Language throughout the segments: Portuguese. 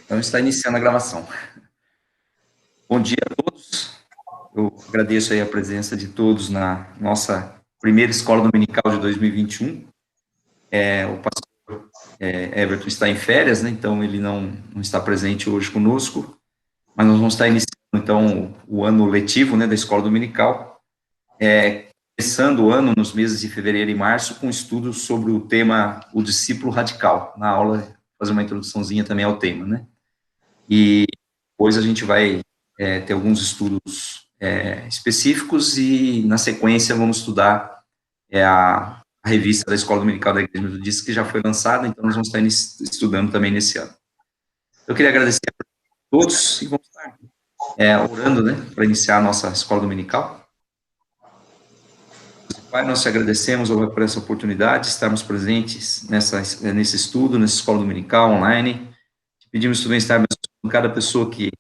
Então, está iniciando a gravação. Bom dia a todos. Eu agradeço aí a presença de todos na nossa primeira escola dominical de 2021. O pastor Everton está em férias, né? Então ele não está presente hoje conosco, mas nós vamos estar iniciando, então, o ano letivo, né, da escola dominical, começando o ano nos meses de fevereiro e março, com estudos sobre o tema O Discípulo Radical. Na aula, fazer uma introduçãozinha também ao tema, né? E depois a gente vai ter alguns estudos específicos e, na sequência, vamos estudar a revista da Escola Dominical da Igreja Metodista, que já foi lançada, então nós vamos estar estudando também nesse ano. Eu queria agradecer a todos e vamos estar orando, né, para iniciar a nossa Escola Dominical. Pai, nós te agradecemos por essa oportunidade de estarmos presentes nesse estudo, nessa Escola Dominical online. Te pedimos também estar abençoando cada pessoa que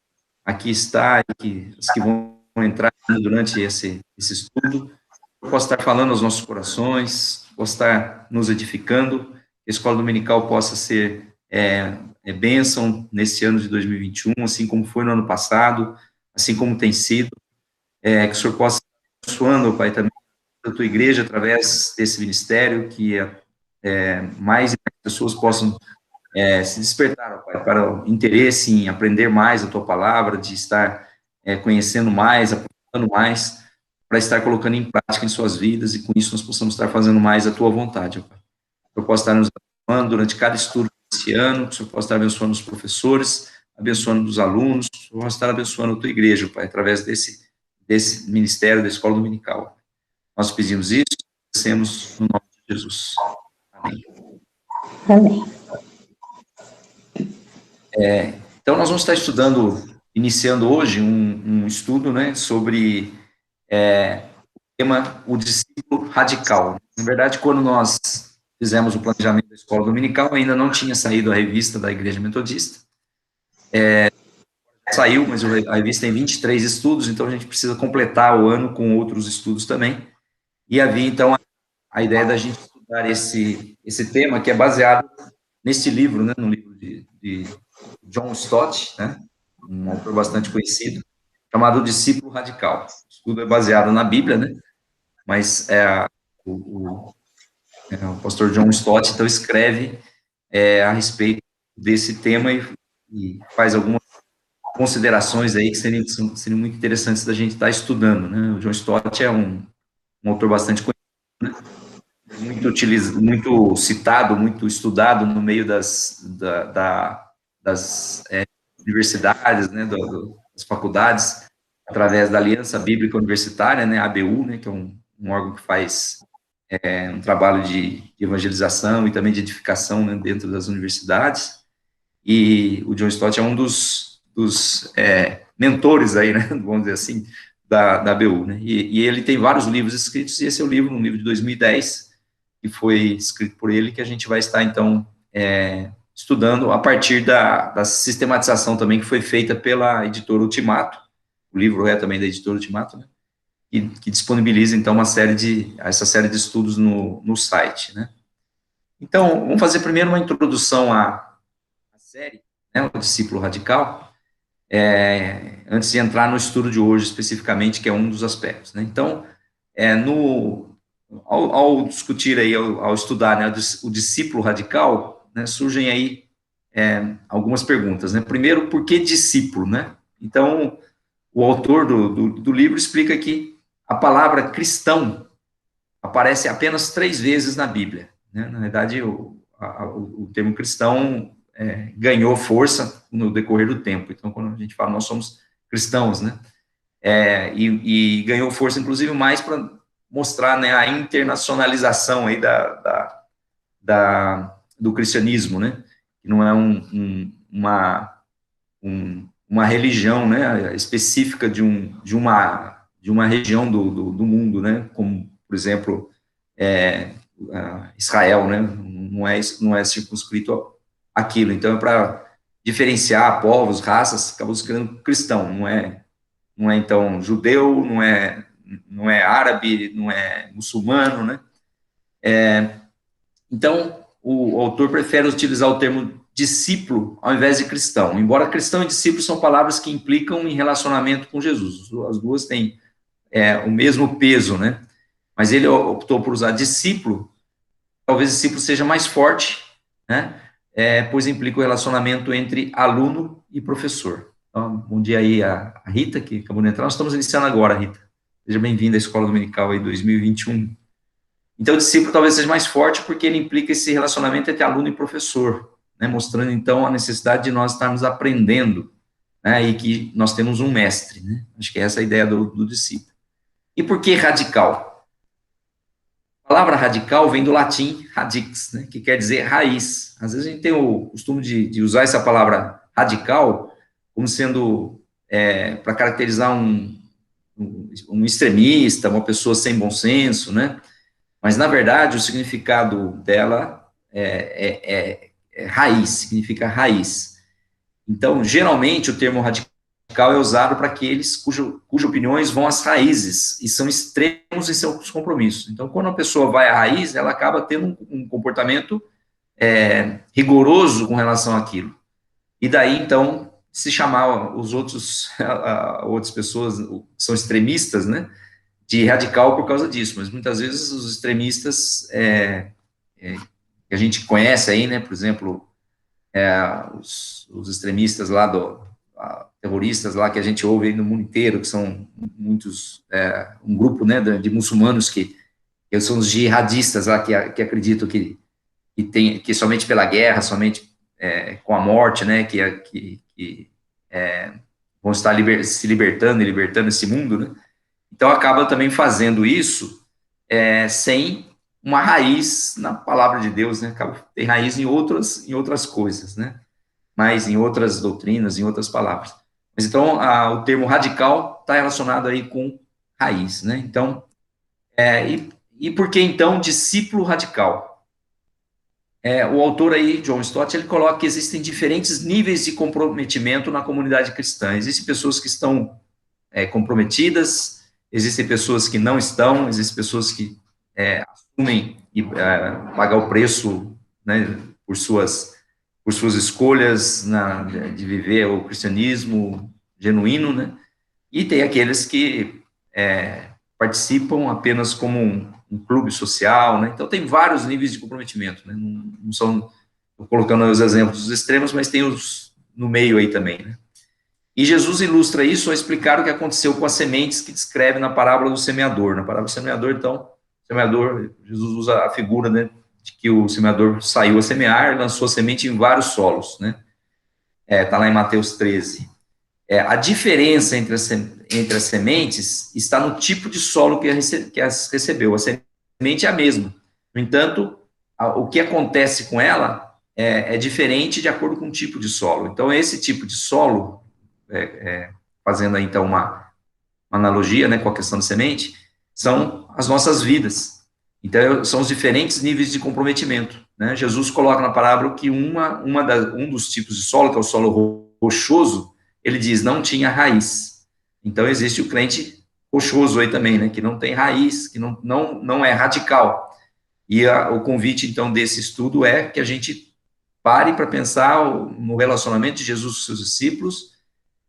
aqui está e as que vão entrar durante esse estudo, possa estar falando aos nossos corações, possa estar nos edificando, que a escola dominical possa ser bênção nesse ano de 2021, assim como foi no ano passado, assim como tem sido, que o Senhor possa estar abençoando, Pai, também a tua igreja através desse ministério, que mais pessoas possam se despertar, Pai, para o interesse em aprender mais a tua palavra, de estar conhecendo mais, aprofundando mais, para estar colocando em prática em suas vidas, e com isso nós possamos estar fazendo mais a tua vontade, Pai. Que eu possa estar nos abençoando durante cada estudo desse ano, que o Senhor possa estar abençoando os professores, abençoando os alunos, que o Senhor possa estar abençoando a tua igreja, Pai, através desse ministério da escola dominical. Nós pedimos isso, agradecemos no nome de Jesus. Amém. Amém. Então, nós vamos estar iniciando hoje um estudo, né, sobre o tema O Discípulo Radical. Na verdade, quando nós fizemos o planejamento da escola dominical, ainda não tinha saído a revista da Igreja Metodista. Saiu, mas a revista tem 23 estudos, então a gente precisa completar o ano com outros estudos também. E havia, então, a ideia da gente estudar esse tema, que é baseado nesse livro, né, no livro de John Stott, né, um autor bastante conhecido, chamado Discípulo Radical. O estudo é baseado na Bíblia, né, mas o pastor John Stott, então, escreve a respeito desse tema e faz algumas considerações aí que seriam muito interessantes da gente estar estudando, né. O John Stott é um autor bastante conhecido, né, muito citado, muito estudado no meio das universidades, né, das faculdades, através da Aliança Bíblica Universitária, né, ABU, né, que é um órgão que faz um trabalho de evangelização e também de edificação, né, dentro das universidades. E o John Stott é um dos mentores aí, né, vamos dizer assim, da ABU, né, e ele tem vários livros escritos, e esse é um livro de 2010, que foi escrito por ele, que a gente vai estar, então, estudando a partir da sistematização também que foi feita pela editora Ultimato. O livro é também da editora Ultimato, né, que disponibiliza, então, essa série de estudos no site, né. Então, vamos fazer primeiro uma introdução à série, né, o Discípulo Radical, antes de entrar no estudo de hoje especificamente, que é um dos aspectos, né. Então, ao discutir aí, ao estudar, né, o discípulo radical, né, surgem aí algumas perguntas, né. Primeiro, por que discípulo, né? Então, o autor do livro explica que a palavra cristão aparece apenas 3 vezes na Bíblia, né? Na verdade, o termo cristão ganhou força no decorrer do tempo. Então, quando a gente fala, nós somos cristãos, né? E ganhou força, inclusive, mais para mostrar, né, a internacionalização aí do cristianismo, né, que não é uma religião, né, específica de uma região do mundo, né, como, por exemplo, Israel, né, não é circunscrito aquilo. Então, é para diferenciar povos, raças, acabou se criando cristão, não é então judeu, não é árabe, não é muçulmano, né? Então, o autor prefere utilizar o termo discípulo ao invés de cristão. Embora cristão e discípulo são palavras que implicam em relacionamento com Jesus. As duas têm o mesmo peso, né? Mas ele optou por usar discípulo. Talvez discípulo seja mais forte, né? Pois implica o relacionamento entre aluno e professor. Então, bom dia aí a Rita, que acabou de entrar. Nós estamos iniciando agora, Rita. Seja bem-vinda à Escola Dominical aí 2021. Então, o discípulo talvez seja mais forte porque ele implica esse relacionamento entre aluno e professor, né? Mostrando, então, a necessidade de nós estarmos aprendendo, né? E que nós temos um mestre, né? Acho que essa é a ideia do discípulo. E por que radical? A palavra radical vem do latim radix, né? Que quer dizer raiz. Às vezes a gente tem o costume de usar essa palavra radical como sendo para caracterizar um extremista, uma pessoa sem bom senso, né? Mas, na verdade, o significado dela é raiz, significa raiz. Então, geralmente, o termo radical é usado para aqueles cujas opiniões vão às raízes e são extremos em seus compromissos. Então, quando a pessoa vai à raiz, ela acaba tendo um comportamento rigoroso com relação àquilo. E daí, então, se chamar os outras pessoas que são extremistas, né, de radical por causa disso, mas muitas vezes os extremistas que a gente conhece aí, né, por exemplo, os extremistas lá terroristas lá que a gente ouve aí no mundo inteiro, que são muitos, um grupo, né, de muçulmanos que são os jihadistas lá que acreditam que somente pela guerra, somente com a morte, né, que vão estar se libertando e libertando esse mundo, né. Então, acaba também fazendo isso sem uma raiz na palavra de Deus, né? Tem raiz em outras coisas, né? Mas em outras doutrinas, em outras palavras. Mas, então, o termo radical está relacionado aí com raiz, né? Então, e por que, então, discípulo radical? O autor aí, John Stott, ele coloca que existem diferentes níveis de comprometimento na comunidade cristã. Existem pessoas que estão comprometidas, existem pessoas que não estão, existem pessoas que assumem e pagar o preço, né, por suas escolhas de viver o cristianismo genuíno, né, e tem aqueles que participam apenas como um clube social, né, então tem vários níveis de comprometimento, né, não são, estou colocando os exemplos dos extremos, mas tem os no meio aí também, né. E Jesus ilustra isso ao explicar o que aconteceu com as sementes que descreve na parábola do semeador. Na parábola do semeador, então, Jesus usa a figura, né, de que o semeador saiu a semear e lançou a semente em vários solos, né? Está lá em Mateus 13. A diferença entre as sementes está no tipo de solo que as recebeu. A semente é a mesma. No entanto, o que acontece com ela é diferente de acordo com o tipo de solo. Então, esse tipo de solo, fazendo aí, então, uma analogia, né, com a questão da semente, são as nossas vidas. Então, são os diferentes níveis de comprometimento, né? Jesus coloca na parábola que um dos tipos de solo, que é o solo rochoso, ele diz, não tinha raiz. Então, existe o crente rochoso aí também, né, que não tem raiz, que não é radical. E o convite, então, desse estudo é que a gente pare para pensar no relacionamento de Jesus com seus discípulos,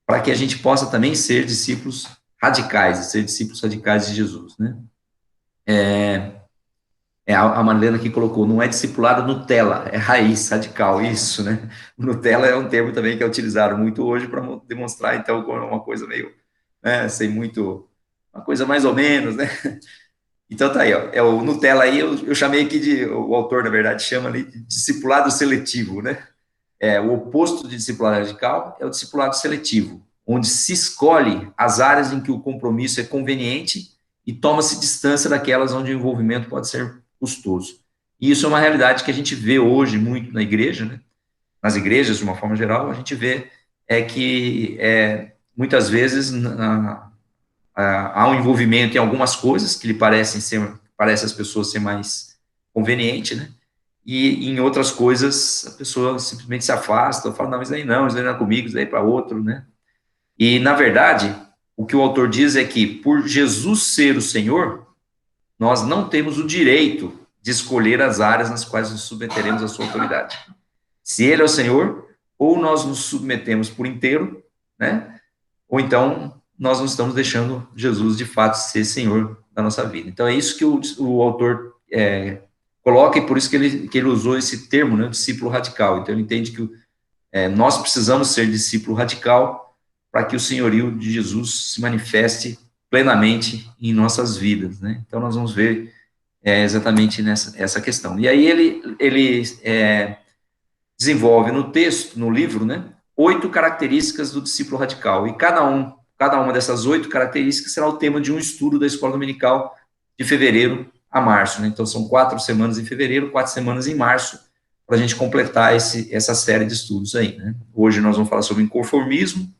para que a gente possa também ser discípulos radicais, de Jesus, né? A Marlena que colocou, não é discipulado Nutella, é raiz radical, isso, né? Nutella é um termo também que é utilizado muito hoje para demonstrar, então, como é uma coisa meio, né, sem muito, uma coisa mais ou menos, né? Então tá aí, ó, o Nutella aí, eu chamei aqui o autor, na verdade, chama ali de discipulado seletivo, né? O oposto de discipulado radical é o discipulado seletivo, onde se escolhe as áreas em que o compromisso é conveniente e toma-se distância daquelas onde o envolvimento pode ser custoso. E isso é uma realidade que a gente vê hoje muito na igreja, né? Nas igrejas, de uma forma geral, a gente vê que muitas vezes há um envolvimento em algumas coisas que lhe parece às pessoas ser mais conveniente, né? E em outras coisas a pessoa simplesmente se afasta, fala, não, isso aí não é comigo, isso aí é para outro, né? E, na verdade, o que o autor diz é que, por Jesus ser o Senhor, nós não temos o direito de escolher as áreas nas quais nos submeteremos à sua autoridade. Se ele é o Senhor, ou nós nos submetemos por inteiro, né? Ou então nós não estamos deixando Jesus de fato ser Senhor da nossa vida. Então é isso que o autor coloca, e por isso que ele usou esse termo, né, discípulo radical. Então ele entende que nós precisamos ser discípulo radical para que o senhorio de Jesus se manifeste plenamente em nossas vidas, né? Então nós vamos ver exatamente essa questão. E aí ele desenvolve no texto, no livro, né, 8 características do discípulo radical, e cada uma dessas 8 características será o tema de um estudo da escola dominical de fevereiro a março, né? Então são 4 semanas em fevereiro, 4 semanas em março, para a gente completar essa série de estudos aí, né? Hoje nós vamos falar sobre inconformismo,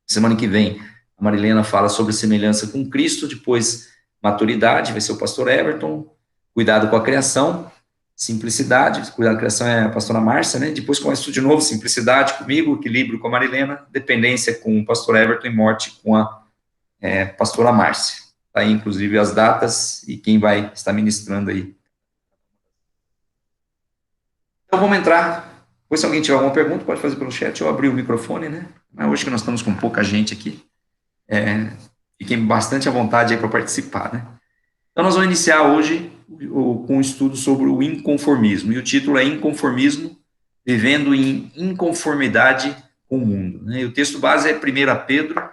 semana que vem a Marilena fala sobre semelhança com Cristo, depois maturidade, vai ser o pastor Everton, cuidado com a criação, simplicidade, cuidado com a criação é a pastora Márcia, né? Depois começa tudo de novo, simplicidade comigo, equilíbrio com a Marilena, dependência com o pastor Everton e morte com a pastora Márcia. Tá aí, inclusive, as datas e quem vai estar ministrando aí. Então, vamos entrar. Depois, se alguém tiver alguma pergunta, pode fazer pelo chat ou abrir o microfone, né? Mas hoje que nós estamos com pouca gente aqui, fiquem bastante à vontade aí para participar, né? Então, nós vamos iniciar hoje com um estudo sobre o inconformismo, e o título é Inconformismo, vivendo em inconformidade com o mundo, né? E o texto base é 1 Pedro,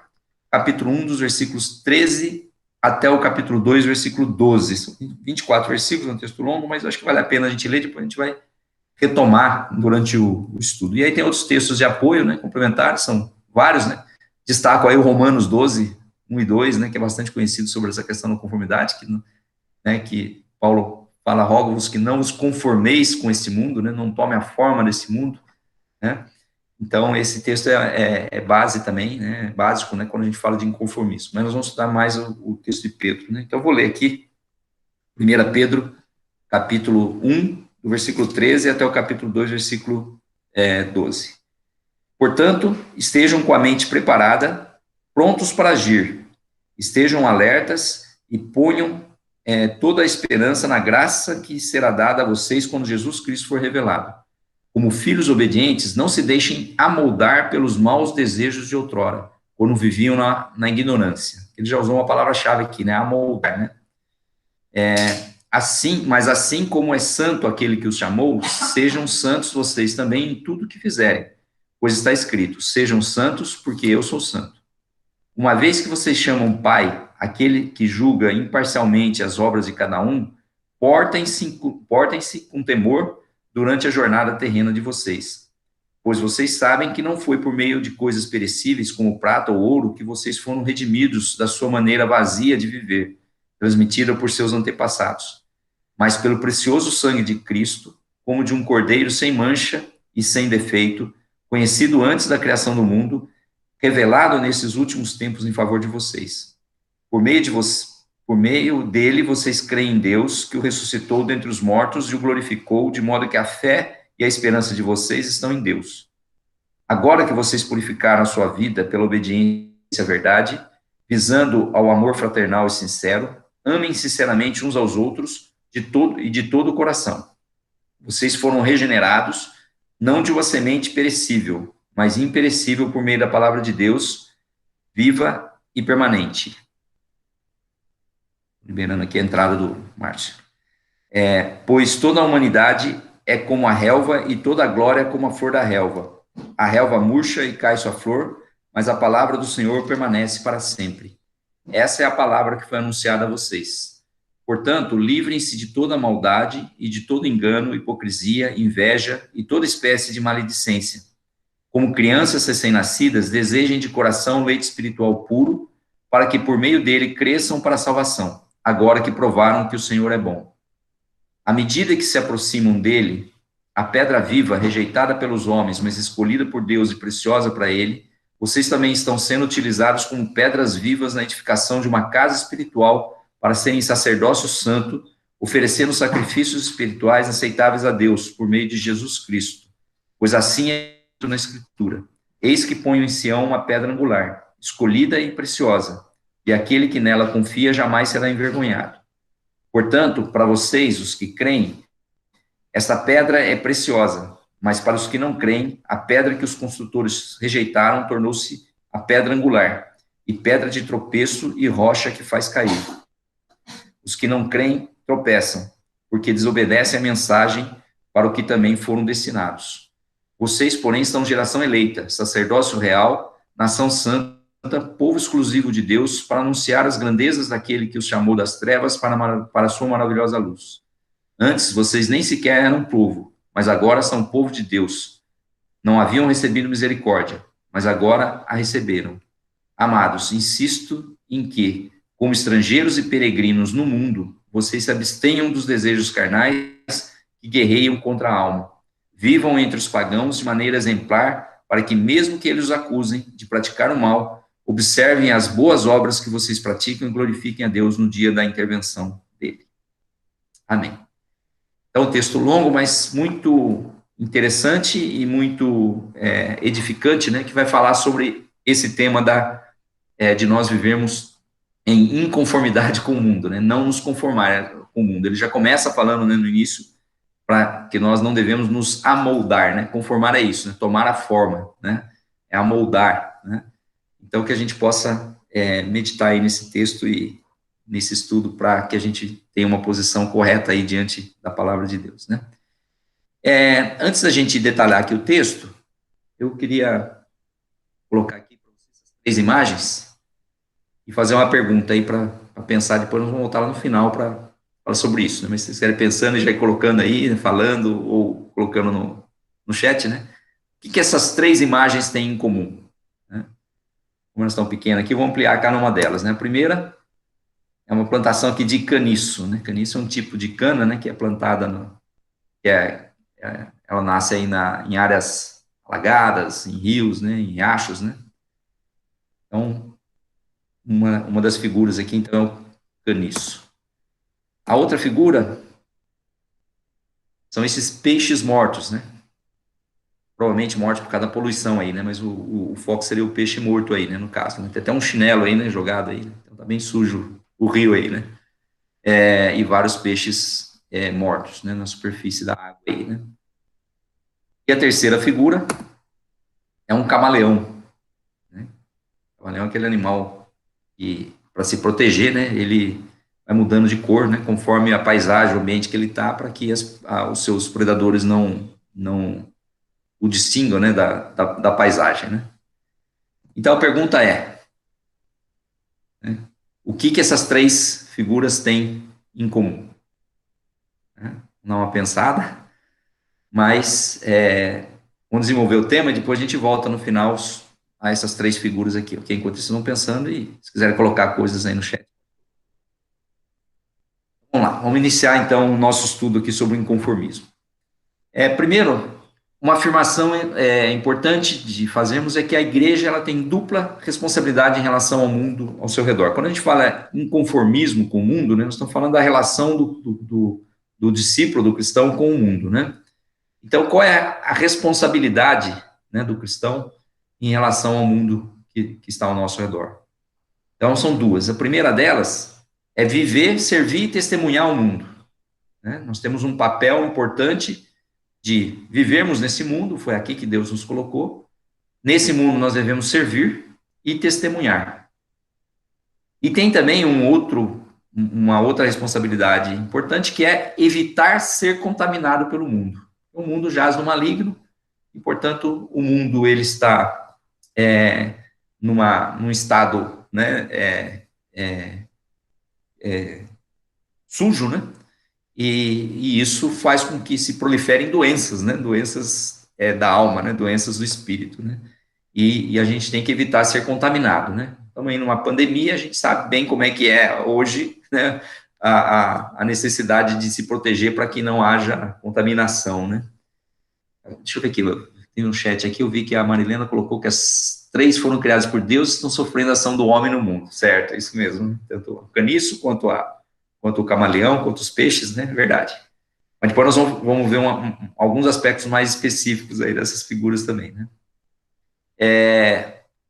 capítulo 1, dos versículos 13 até o capítulo 2, versículo 12. São 24 versículos, é um texto longo, mas acho que vale a pena a gente ler, depois a gente vai retomar durante o estudo. E aí tem outros textos de apoio, né, complementares, são vários, né? Destaco aí o Romanos 12, 1 e 2, né, que é bastante conhecido sobre essa questão da conformidade, que Paulo fala, rogo-vos que não os conformeis com esse mundo, né, não tome a forma desse mundo, né? Então, esse texto é base também, né, básico, né, quando a gente fala de inconformismo. Mas nós vamos estudar mais o texto de Pedro, né? Então, eu vou ler aqui, 1 Pedro, capítulo 1, do versículo 13 até o capítulo 2, versículo 12. Portanto, estejam com a mente preparada, prontos para agir, estejam alertas e ponham toda a esperança na graça que será dada a vocês quando Jesus Cristo for revelado. Como filhos obedientes, não se deixem amoldar pelos maus desejos de outrora, quando viviam na ignorância. Ele já usou uma palavra-chave aqui, né? Amoldar, né? Mas assim como é santo aquele que os chamou, sejam santos vocês também em tudo que fizerem, pois está escrito, sejam santos porque eu sou santo. Uma vez que vocês chamam Pai, aquele que julga imparcialmente as obras de cada um, portem-se com temor durante a jornada terrena de vocês, pois vocês sabem que não foi por meio de coisas perecíveis como prata ou ouro que vocês foram redimidos da sua maneira vazia de viver, transmitida por seus antepassados, mas pelo precioso sangue de Cristo, como de um cordeiro sem mancha e sem defeito, conhecido antes da criação do mundo, revelado nesses últimos tempos em favor de vocês. Por meio dele, vocês creem em Deus, que o ressuscitou dentre os mortos e o glorificou, de modo que a fé e a esperança de vocês estão em Deus. Agora que vocês purificaram a sua vida pela obediência à verdade, visando ao amor fraternal e sincero, amem sinceramente uns aos outros de todo o coração. Vocês foram regenerados, não de uma semente perecível, mas imperecível por meio da palavra de Deus, viva e permanente. Liberando aqui a entrada do Márcio. Pois toda a humanidade é como a relva e toda a glória como a flor da relva. A relva murcha e cai sua flor, mas a palavra do Senhor permanece para sempre. Essa é a palavra que foi anunciada a vocês. Portanto, livrem-se de toda maldade e de todo engano, hipocrisia, inveja e toda espécie de maledicência. Como crianças recém-nascidas, desejem de coração leite espiritual puro, para que por meio dele cresçam para a salvação, agora que provaram que o Senhor é bom. À medida que se aproximam dele, a pedra viva, rejeitada pelos homens, mas escolhida por Deus e preciosa para ele, vocês também estão sendo utilizados como pedras vivas na edificação de uma casa espiritual para serem sacerdócio santo, oferecendo sacrifícios espirituais aceitáveis a Deus por meio de Jesus Cristo. Pois assim é na Escritura. Eis que ponho em Sião uma pedra angular, escolhida e preciosa, e aquele que nela confia jamais será envergonhado. Portanto, para vocês, os que creem, esta pedra é preciosa, Mas para os que não creem, a pedra que os construtores rejeitaram tornou-se a pedra angular, e pedra de tropeço e rocha que faz cair. Os que não creem tropeçam, porque desobedecem a mensagem para o que também foram destinados. Vocês, porém, são geração eleita, sacerdócio real, nação santa, povo exclusivo de Deus, para anunciar as grandezas daquele que os chamou das trevas para a sua maravilhosa luz. Antes, vocês nem sequer eram povo, mas agora são povo de Deus. Não haviam recebido misericórdia, mas agora a receberam. Amados, insisto em que, como estrangeiros e peregrinos no mundo, vocês se abstenham dos desejos carnais que guerreiam contra a alma. Vivam entre os pagãos de maneira exemplar, para que, mesmo que eles os acusem de praticar o mal, observem as boas obras que vocês praticam e glorifiquem a Deus no dia da intervenção dele. Amém. É um texto longo, mas muito interessante e muito edificante, né, que vai falar sobre esse tema de nós vivermos em inconformidade com o mundo, né, não nos conformar com o mundo. Ele já começa falando, né, no início, para que nós não devemos nos amoldar, né, conformar é isso, né, tomar a forma, né, é amoldar, né. Então, que a gente possa meditar aí nesse texto e nesse estudo para que a gente tenha uma posição correta aí diante da palavra de Deus, né. Antes da gente detalhar aqui o texto, eu queria colocar aqui para vocês as 3 imagens e fazer uma pergunta aí para pensar, depois nós vamos voltar lá no final para falar sobre isso, né? Mas se vocês querem pensando e já ir colocando aí, né, falando ou colocando no chat, né? O que essas 3 imagens têm em comum? Né? Como elas estão pequenas aqui, eu vou ampliar cada uma delas, né? A primeira é uma plantação aqui de caniço, né? Caniço é um tipo de cana, né, que é plantada ela nasce aí em áreas alagadas, em rios, né, em riachos, né? Então, uma das figuras aqui, então, é o caniço. A outra figura são esses peixes mortos, né? Provavelmente mortos por causa da poluição aí, né? Mas o foco seria o peixe morto aí, né? No caso, né? Tem até um chinelo aí, né? Jogado aí, né? Então tá bem sujo o rio aí, né? E vários peixes mortos, né? Na superfície da água aí, né? E a terceira figura é um camaleão, né? O camaleão é aquele animal que, para se proteger, né? Ele vai mudando de cor, né? Conforme a paisagem, o ambiente que ele está, para que os seus predadores não o distingam, né? Da paisagem, né? Então a pergunta é, né, o que essas 3 figuras têm em comum? Não uma pensada, mas vamos desenvolver o tema e depois a gente volta no final a essas 3 figuras aqui, ok? Enquanto isso, vão pensando e se quiserem colocar coisas aí no chat. Vamos lá, vamos iniciar então o nosso estudo aqui sobre o inconformismo. Primeiro, uma afirmação importante de fazermos é que a igreja ela tem dupla responsabilidade em relação ao mundo ao seu redor. Quando a gente fala inconformismo com o mundo, né, nós estamos falando da relação do discípulo, do cristão com o mundo, né? Então, qual é a responsabilidade, né, do cristão em relação ao mundo que está ao nosso redor? Então, são 2. A primeira delas é viver, servir e testemunhar o mundo. Né? Nós temos um papel importante de vivermos nesse mundo, foi aqui que Deus nos colocou. Nesse mundo nós devemos servir e testemunhar. E tem também uma outra responsabilidade importante, que é evitar ser contaminado pelo mundo. O mundo jaz no maligno, e, portanto, o mundo ele está num estado, né, sujo, né? E isso faz com que se proliferem doenças, né? Doenças da alma, né? Doenças do espírito, né? E a gente tem que evitar ser contaminado, né? Estamos aí numa pandemia, a gente sabe bem como é que é hoje, né? A necessidade de se proteger para que não haja contaminação, né? Deixa eu ver aqui, tem um chat aqui, eu vi que a Marilena colocou que as 3 foram criadas por Deus e estão sofrendo a ação do homem no mundo, certo? É isso mesmo, tanto o caniço quanto o camaleão, quanto os peixes, né? Verdade. Mas depois nós vamos ver alguns aspectos mais específicos aí dessas figuras também, né?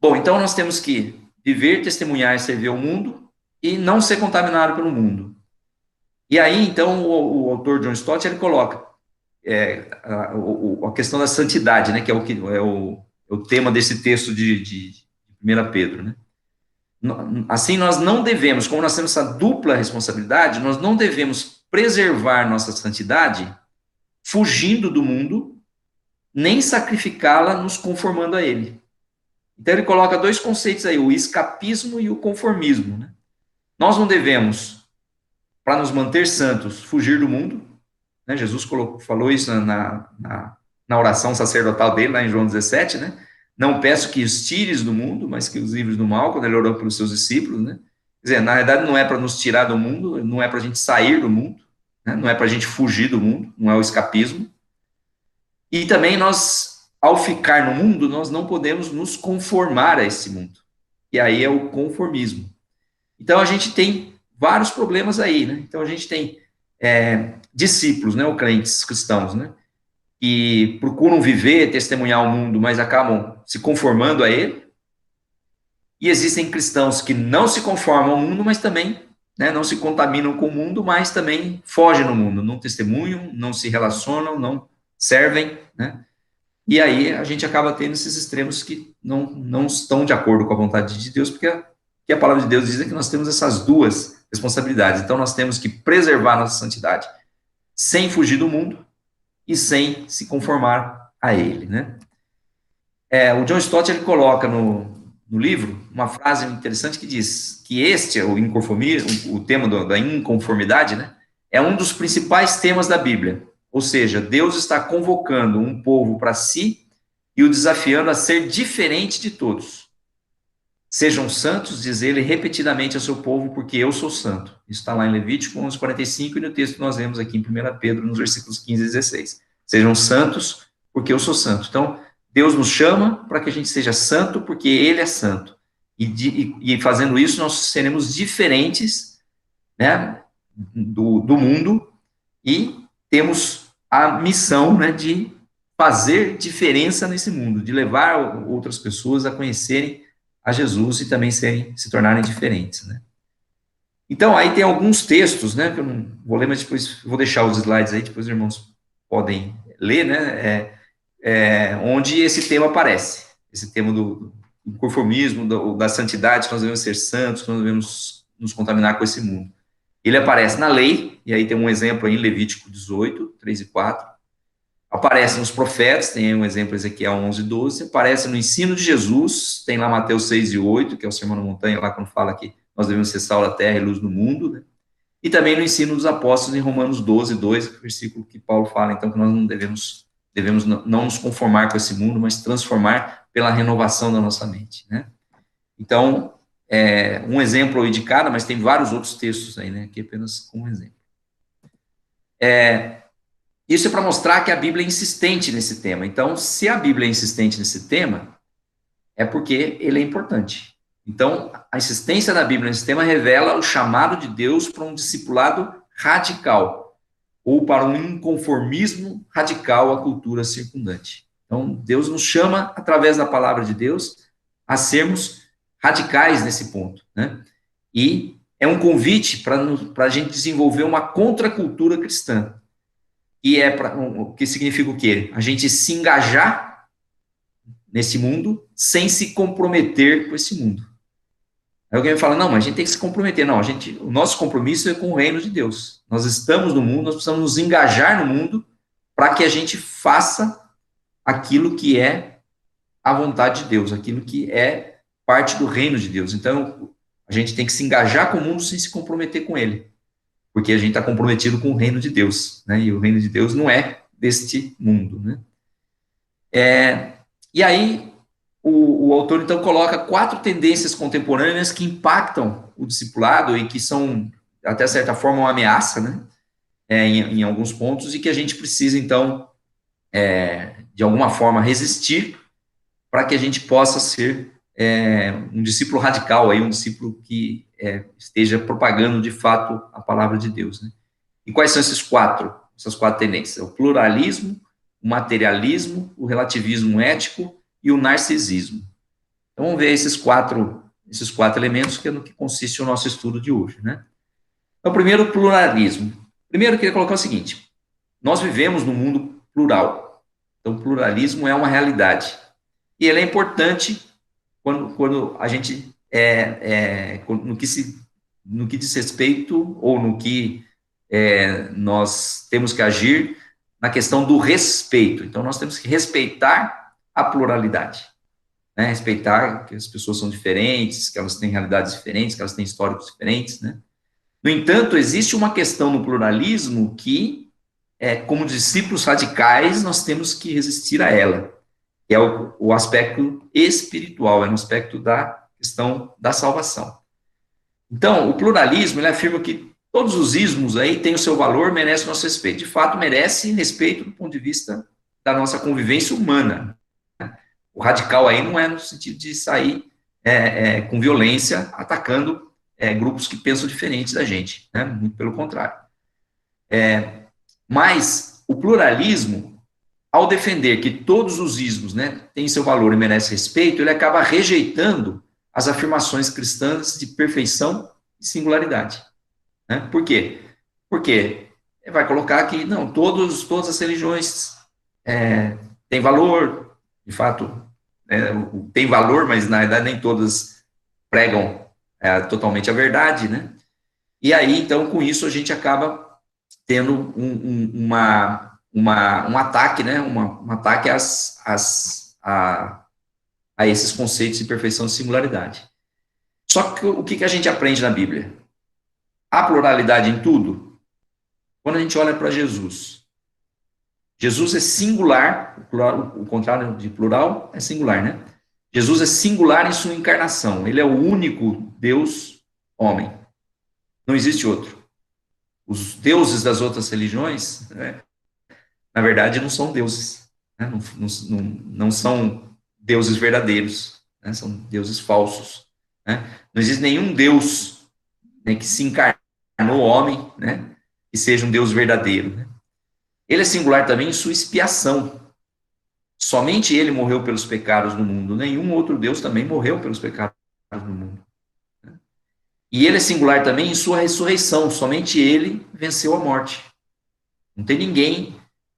Bom, então nós temos que viver, testemunhar e servir ao mundo e não ser contaminado pelo mundo. E aí, então, o autor John Stott, ele coloca, a questão da santidade, né, que é o tema desse texto de 1 Pedro, né? Assim, nós não devemos, como nós temos essa dupla responsabilidade, nós não devemos preservar nossa santidade fugindo do mundo, nem sacrificá-la nos conformando a ele. Então, ele coloca dois conceitos aí, o escapismo e o conformismo, né? Nós não devemos, para nos manter santos, fugir do mundo, né? Jesus falou isso na oração sacerdotal dele, lá em João 17, né? Não peço que os tires do mundo, mas que os livres do mal, quando ele orou pelos seus discípulos, né? Quer dizer, na verdade, não é para nos tirar do mundo, não é para a gente sair do mundo, né? Não é para a gente fugir do mundo, não é o escapismo. E também nós, ao ficar no mundo, nós não podemos nos conformar a esse mundo. E aí é o conformismo. Então, a gente tem vários problemas aí, né? Então, a gente tem discípulos, né, ou crentes cristãos, né, que procuram viver, testemunhar o mundo, mas acabam se conformando a ele. E existem cristãos que não se conformam ao mundo, mas também, né, não se contaminam com o mundo, mas também fogem no mundo, não testemunham, não se relacionam, não servem, né? E aí a gente acaba tendo esses extremos que não estão de acordo com a vontade de Deus, porque a palavra de Deus diz que nós temos essas duas responsabilidades. Então nós temos que preservar nossa santidade sem fugir do mundo e sem se conformar a ele, né? O John Stott, ele coloca no livro uma frase interessante que diz que o tema da inconformidade, né, é um dos principais temas da Bíblia. Ou seja, Deus está convocando um povo para si e o desafiando a ser diferente de todos. Sejam santos, diz ele repetidamente ao seu povo, porque eu sou santo. Isso está lá em Levítico 11:45 e no texto que nós vemos aqui em 1 Pedro, nos versículos 15 e 16. Sejam santos, porque eu sou santo. Então, Deus nos chama para que a gente seja santo, porque Ele é santo. E fazendo isso, nós seremos diferentes, né, do mundo e temos a missão, né, de fazer diferença nesse mundo, de levar outras pessoas a conhecerem a Jesus e também se tornarem diferentes, né? Então, aí tem alguns textos, né, que eu não vou ler, mas depois vou deixar os slides aí, depois os irmãos podem ler, né, onde esse tema aparece, esse tema do conformismo, da santidade, que nós devemos ser santos, que nós devemos nos contaminar com esse mundo. Ele aparece na lei, e aí tem um exemplo aí em Levítico 18, 3 e 4, aparece nos profetas, tem um exemplo em Ezequiel 11, 12, aparece no ensino de Jesus, tem lá Mateus 6 e 8, que é o Sermão na Montanha, lá quando fala que nós devemos ser sal da terra e luz do mundo, né? E também no ensino dos apóstolos em Romanos 12, 2, versículo que Paulo fala, então, que nós não devemos não nos conformar com esse mundo, mas transformar pela renovação da nossa mente, né? Então, um exemplo aí de cada, mas tem vários outros textos aí, né? Aqui apenas como exemplo. Isso é para mostrar que a Bíblia é insistente nesse tema. Então, se a Bíblia é insistente nesse tema, é porque ele é importante. Então, a insistência da Bíblia nesse tema revela o chamado de Deus para um discipulado radical, ou para um inconformismo radical à cultura circundante. Então, Deus nos chama, através da palavra de Deus, a sermos radicais nesse ponto, né? E é um convite para a gente desenvolver uma contracultura cristã, que significa o quê? A gente se engajar nesse mundo sem se comprometer com esse mundo. Aí alguém vai falar, não, mas a gente tem que se comprometer. Não, o nosso compromisso é com o reino de Deus. Nós estamos no mundo, nós precisamos nos engajar no mundo para que a gente faça aquilo que é a vontade de Deus, aquilo que é parte do reino de Deus. Então, a gente tem que se engajar com o mundo sem se comprometer com ele, porque a gente está comprometido com o reino de Deus, né? E o reino de Deus não é deste mundo, né? E aí, o autor, então, coloca 4 tendências contemporâneas que impactam o discipulado e que são, até certa forma, uma ameaça, né? Em alguns pontos, e que a gente precisa, então, de alguma forma, resistir para que a gente possa ser um discípulo radical, aí, um discípulo que esteja propagando, de fato, a palavra de Deus, né? E quais são essas 4 tendências? O pluralismo, o materialismo, o relativismo ético e o narcisismo. Então, vamos ver esses quatro elementos, que é no que consiste o nosso estudo de hoje, né? Então, primeiro, o pluralismo. Primeiro, eu queria colocar o seguinte: nós vivemos num mundo plural. Então, o pluralismo é uma realidade. E ele é importante quando a gente, no que diz respeito, ou no que nós temos que agir na questão do respeito. Então, nós temos que respeitar a pluralidade, né? Respeitar que as pessoas são diferentes, que elas têm realidades diferentes, que elas têm históricos diferentes, né? No entanto, existe uma questão no pluralismo que, como discípulos radicais, nós temos que resistir a ela, que é o aspecto espiritual, é no aspecto da questão da salvação. Então, o pluralismo, ele afirma que todos os ismos aí têm o seu valor, merecem o nosso respeito. De fato, merece respeito do ponto de vista da nossa convivência humana. O radical aí não é no sentido de sair com violência, atacando grupos que pensam diferentes da gente, né? Muito pelo contrário. Mas o pluralismo, ao defender que todos os ismos, né, têm seu valor e merecem respeito, ele acaba rejeitando as afirmações cristãs de perfeição e singularidade. Né? Por quê? Porque vai colocar que, não, todas as religiões têm valor, de fato, tem valor, mas na verdade nem todas pregam totalmente a verdade, né? E aí, então, com isso, a gente acaba tendo um ataque, né? Um ataque a esses conceitos de perfeição e singularidade. Só que o que a gente aprende na Bíblia? Há pluralidade em tudo? Quando a gente olha para Jesus, Jesus é singular, o contrário de plural é singular, né? Jesus é singular em sua encarnação, ele é o único Deus homem, não existe outro. Os deuses das outras religiões, né, na verdade, não são deuses, né? Não são deuses verdadeiros, né? São deuses falsos. Né? Não existe nenhum Deus, né, que se encarnou homem, né, que seja um Deus verdadeiro. Né? Ele é singular também em sua expiação. Somente ele morreu pelos pecados do mundo, nenhum outro Deus também morreu pelos pecados do mundo. Né? E ele é singular também em sua ressurreição, somente ele venceu a morte. Não tem ninguém,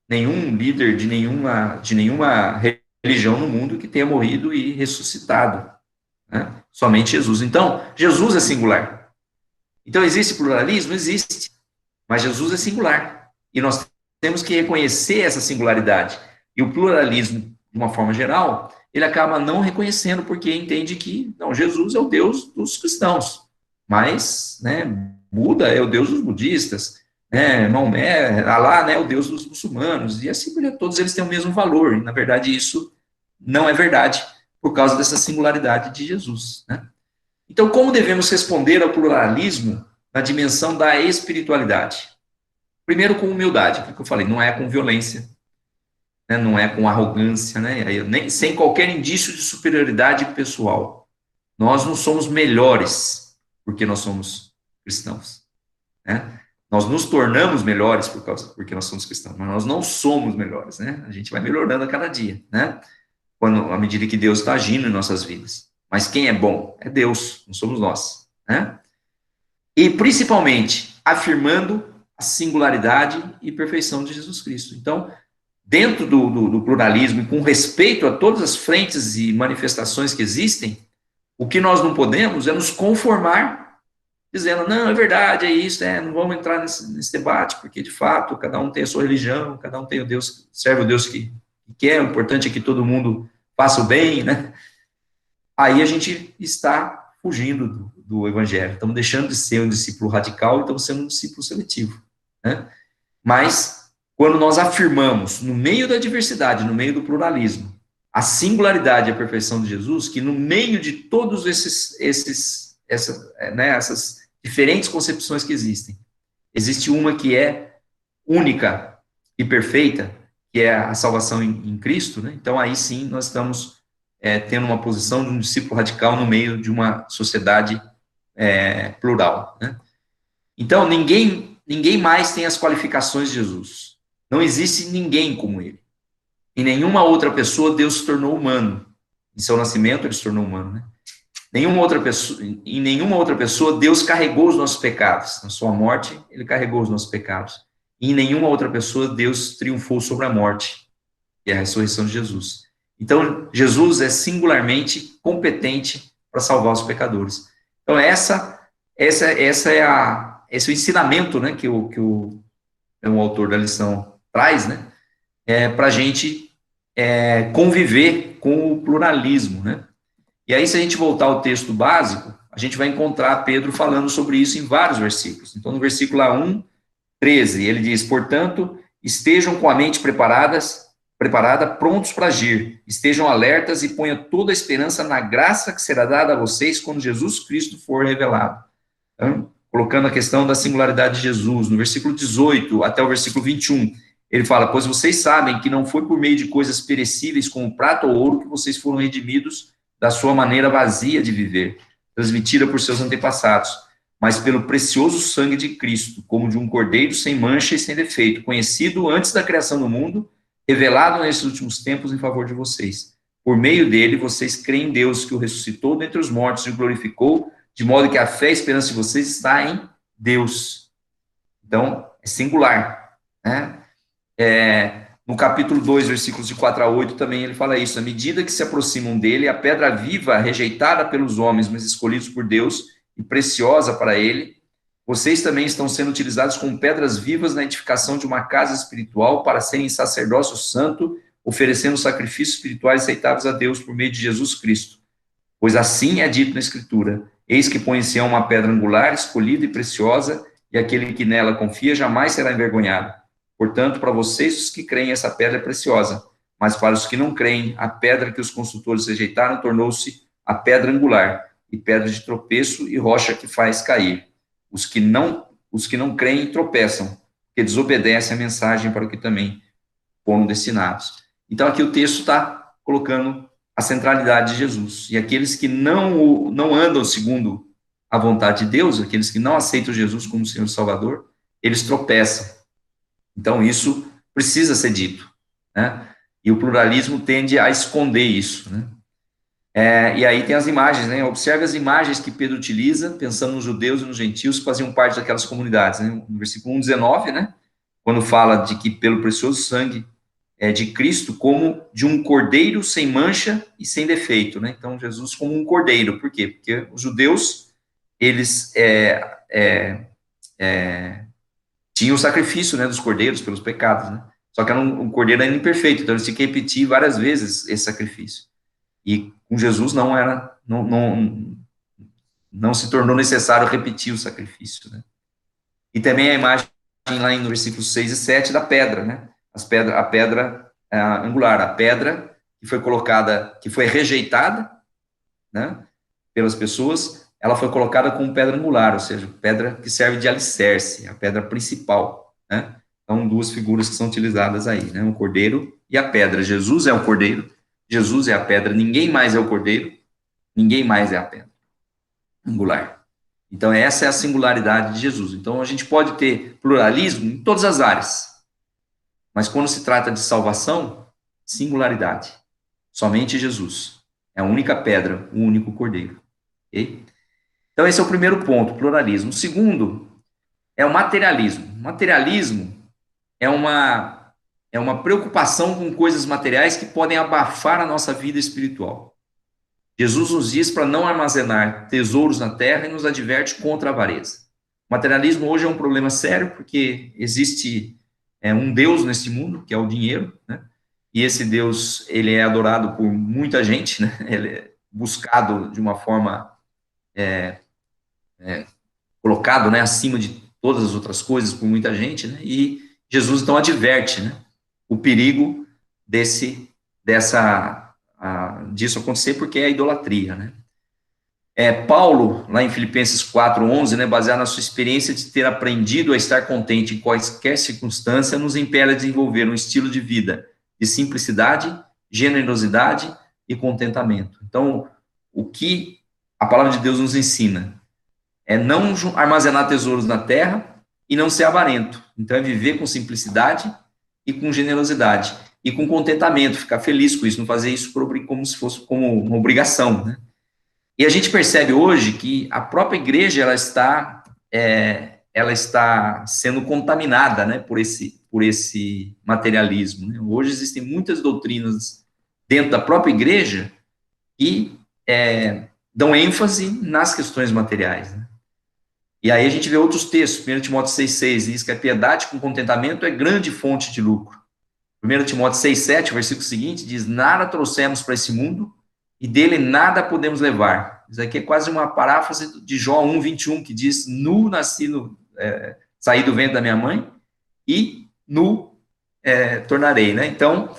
nenhum líder de nenhuma religião no mundo que tenha morrido e ressuscitado. Né? Somente Jesus. Então, Jesus é singular. Então, existe pluralismo? Existe. Mas Jesus é singular. E nós temos que reconhecer essa singularidade. E o pluralismo, de uma forma geral, ele acaba não reconhecendo, porque entende que, não, Jesus é o Deus dos cristãos. Mas, né, Buda é o Deus dos budistas, Maomé, Alá, né, o Deus dos muçulmanos, e assim, todos eles têm o mesmo valor. E, na verdade, isso não é verdade, por causa dessa singularidade de Jesus. Né? Então, como devemos responder ao pluralismo na dimensão da espiritualidade? Primeiro, com humildade, porque eu falei, não é com violência, né, não é com arrogância, né, sem qualquer indício de superioridade pessoal. Nós não somos melhores porque nós somos cristãos. Né? Nós nos tornamos melhores porque nós somos cristãos, mas nós não somos melhores. Né? A gente vai melhorando a cada dia, né? À medida que Deus está agindo em nossas vidas. Mas quem é bom? É Deus, não somos nós. Né? E, principalmente, afirmando a singularidade e perfeição de Jesus Cristo. Então, dentro do pluralismo e com respeito a todas as frentes e manifestações que existem, o que nós não podemos é nos conformar, dizendo, não, é verdade, é isso, não vamos entrar nesse debate, porque, de fato, cada um tem a sua religião, cada um tem o Deus, serve o Deus que quer, o importante é que todo mundo faça o bem, né? Aí a gente está fugindo do evangelho, estamos deixando de ser um discípulo radical e estamos sendo um discípulo seletivo, né? Mas, quando nós afirmamos, no meio da diversidade, no meio do pluralismo, a singularidade e a perfeição de Jesus, que no meio de todos essas diferentes concepções que existem, existe uma que é única e perfeita, que é a salvação em Cristo, né? Então aí sim nós estamos tendo uma posição de um discípulo radical no meio de uma sociedade plural, né? Então ninguém mais tem as qualificações de Jesus. Não existe ninguém como ele. Em nenhuma outra pessoa Deus se tornou humano. Em seu nascimento ele se tornou humano, né? Em nenhuma outra pessoa Deus carregou os nossos pecados. Na sua morte ele carregou os nossos pecados. e em nenhuma outra pessoa Deus triunfou sobre a morte, que é a ressurreição de Jesus. Então, Jesus é singularmente competente para salvar os pecadores. Então, esse é o ensinamento, né, que o autor da lição traz, né, para a gente conviver com o pluralismo, né. E aí, se a gente voltar ao texto básico, a gente vai encontrar Pedro falando sobre isso em vários versículos. Então, no versículo 1, 13, ele diz: portanto, estejam com a mente preparada, prontos para agir, estejam alertas e ponham toda a esperança na graça que será dada a vocês quando Jesus Cristo for revelado. Então, colocando a questão da singularidade de Jesus, no versículo 18 até o versículo 21, ele fala: pois vocês sabem que não foi por meio de coisas perecíveis como prata ou ouro que vocês foram redimidos da sua maneira vazia de viver, transmitida por seus antepassados, mas pelo precioso sangue de Cristo, como de um cordeiro sem mancha e sem defeito, conhecido antes da criação do mundo, revelado nesses últimos tempos em favor de vocês. Por meio dele, vocês creem em Deus, que o ressuscitou dentre os mortos e o glorificou, de modo que a fé e a esperança de vocês está em Deus. Então, é singular, né? No capítulo 2, versículos de 4 a 8, também ele fala isso: à medida que se aproximam dele, a pedra viva, rejeitada pelos homens, mas escolhidos por Deus, e preciosa para ele, vocês também estão sendo utilizados como pedras vivas na edificação de uma casa espiritual para serem sacerdócio santo, oferecendo sacrifícios espirituais aceitáveis a Deus por meio de Jesus Cristo. Pois assim é dito na Escritura: eis que põe em Sião uma pedra angular, escolhida e preciosa, e aquele que nela confia jamais será envergonhado. Portanto, para vocês, os que creem, essa pedra é preciosa, mas para os que não creem, a pedra que os construtores rejeitaram tornou-se a pedra angular, e pedra de tropeço e rocha que faz cair. Os que não creem tropeçam, porque desobedecem a mensagem para o que também foram destinados. Então, aqui o texto está colocando a centralidade de Jesus. E aqueles que não andam segundo a vontade de Deus, aqueles que não aceitam Jesus como Senhor e Salvador, eles tropeçam. Então, isso precisa ser dito, né? E o pluralismo tende a esconder isso, né? E aí tem as imagens, né? Observe as imagens que Pedro utiliza, pensando nos judeus e nos gentios que faziam parte daquelas comunidades, né? No versículo 1:19, né? Quando fala de que pelo precioso sangue de Cristo, como de um cordeiro sem mancha e sem defeito, né? Então, Jesus como um cordeiro. Por quê? Porque os judeus, eles tinham o sacrifício, né, dos cordeiros pelos pecados, né? Só que era um cordeiro ainda imperfeito, então eles tinham que repetir várias vezes esse sacrifício. E com Jesus não se tornou necessário repetir o sacrifício, né? E também a imagem lá no versículo 6 e 7 da pedra, né? A pedra angular, a pedra que foi colocada, que foi rejeitada, né, pelas pessoas, ela foi colocada como pedra angular, ou seja, pedra que serve de alicerce, a pedra principal, né? Então, duas figuras que são utilizadas aí, né? O cordeiro e a pedra. Jesus é o cordeiro, Jesus é a pedra, ninguém mais é o cordeiro, ninguém mais é a pedra angular. Então, essa é a singularidade de Jesus. Então, a gente pode ter pluralismo em todas as áreas, mas quando se trata de salvação, singularidade. Somente Jesus. É a única pedra, o único cordeiro. Okay? Então, esse é o primeiro ponto, pluralismo. O segundo é o materialismo. Materialismo é uma preocupação com coisas materiais que podem abafar a nossa vida espiritual. Jesus nos diz para não armazenar tesouros na terra e nos adverte contra a avareza. O materialismo hoje é um problema sério, porque existe um Deus nesse mundo, que é o dinheiro, né? E esse Deus, ele é adorado por muita gente, né? Ele é buscado de uma forma colocado, né, acima de todas as outras coisas por muita gente, né? E Jesus então adverte, né, o perigo disso acontecer, porque é a idolatria, né? Paulo, lá em Filipenses 4:11, né, baseado na sua experiência de ter aprendido a estar contente em quaisquer circunstância, nos impele a desenvolver um estilo de vida de simplicidade, generosidade e contentamento. Então, o que a palavra de Deus nos ensina é não armazenar tesouros na terra e não ser avarento. Então, é viver com simplicidade e com generosidade e com contentamento, ficar feliz com isso, não fazer isso como se fosse como uma obrigação, né? E a gente percebe hoje que a própria igreja ela está ela está sendo contaminada, né, por esse materialismo, né? Hoje existem muitas doutrinas dentro da própria igreja que dão ênfase nas questões materiais, né? E aí a gente vê outros textos, 1 Timóteo 6,6 diz que a piedade com contentamento é grande fonte de lucro. 1 Timóteo 6,7, o versículo seguinte, diz, nada trouxemos para esse mundo e dele nada podemos levar. Isso aqui é quase uma paráfrase de João 1,21, que diz, nu nasci, saí do ventre da minha mãe e nu tornarei, né? Então,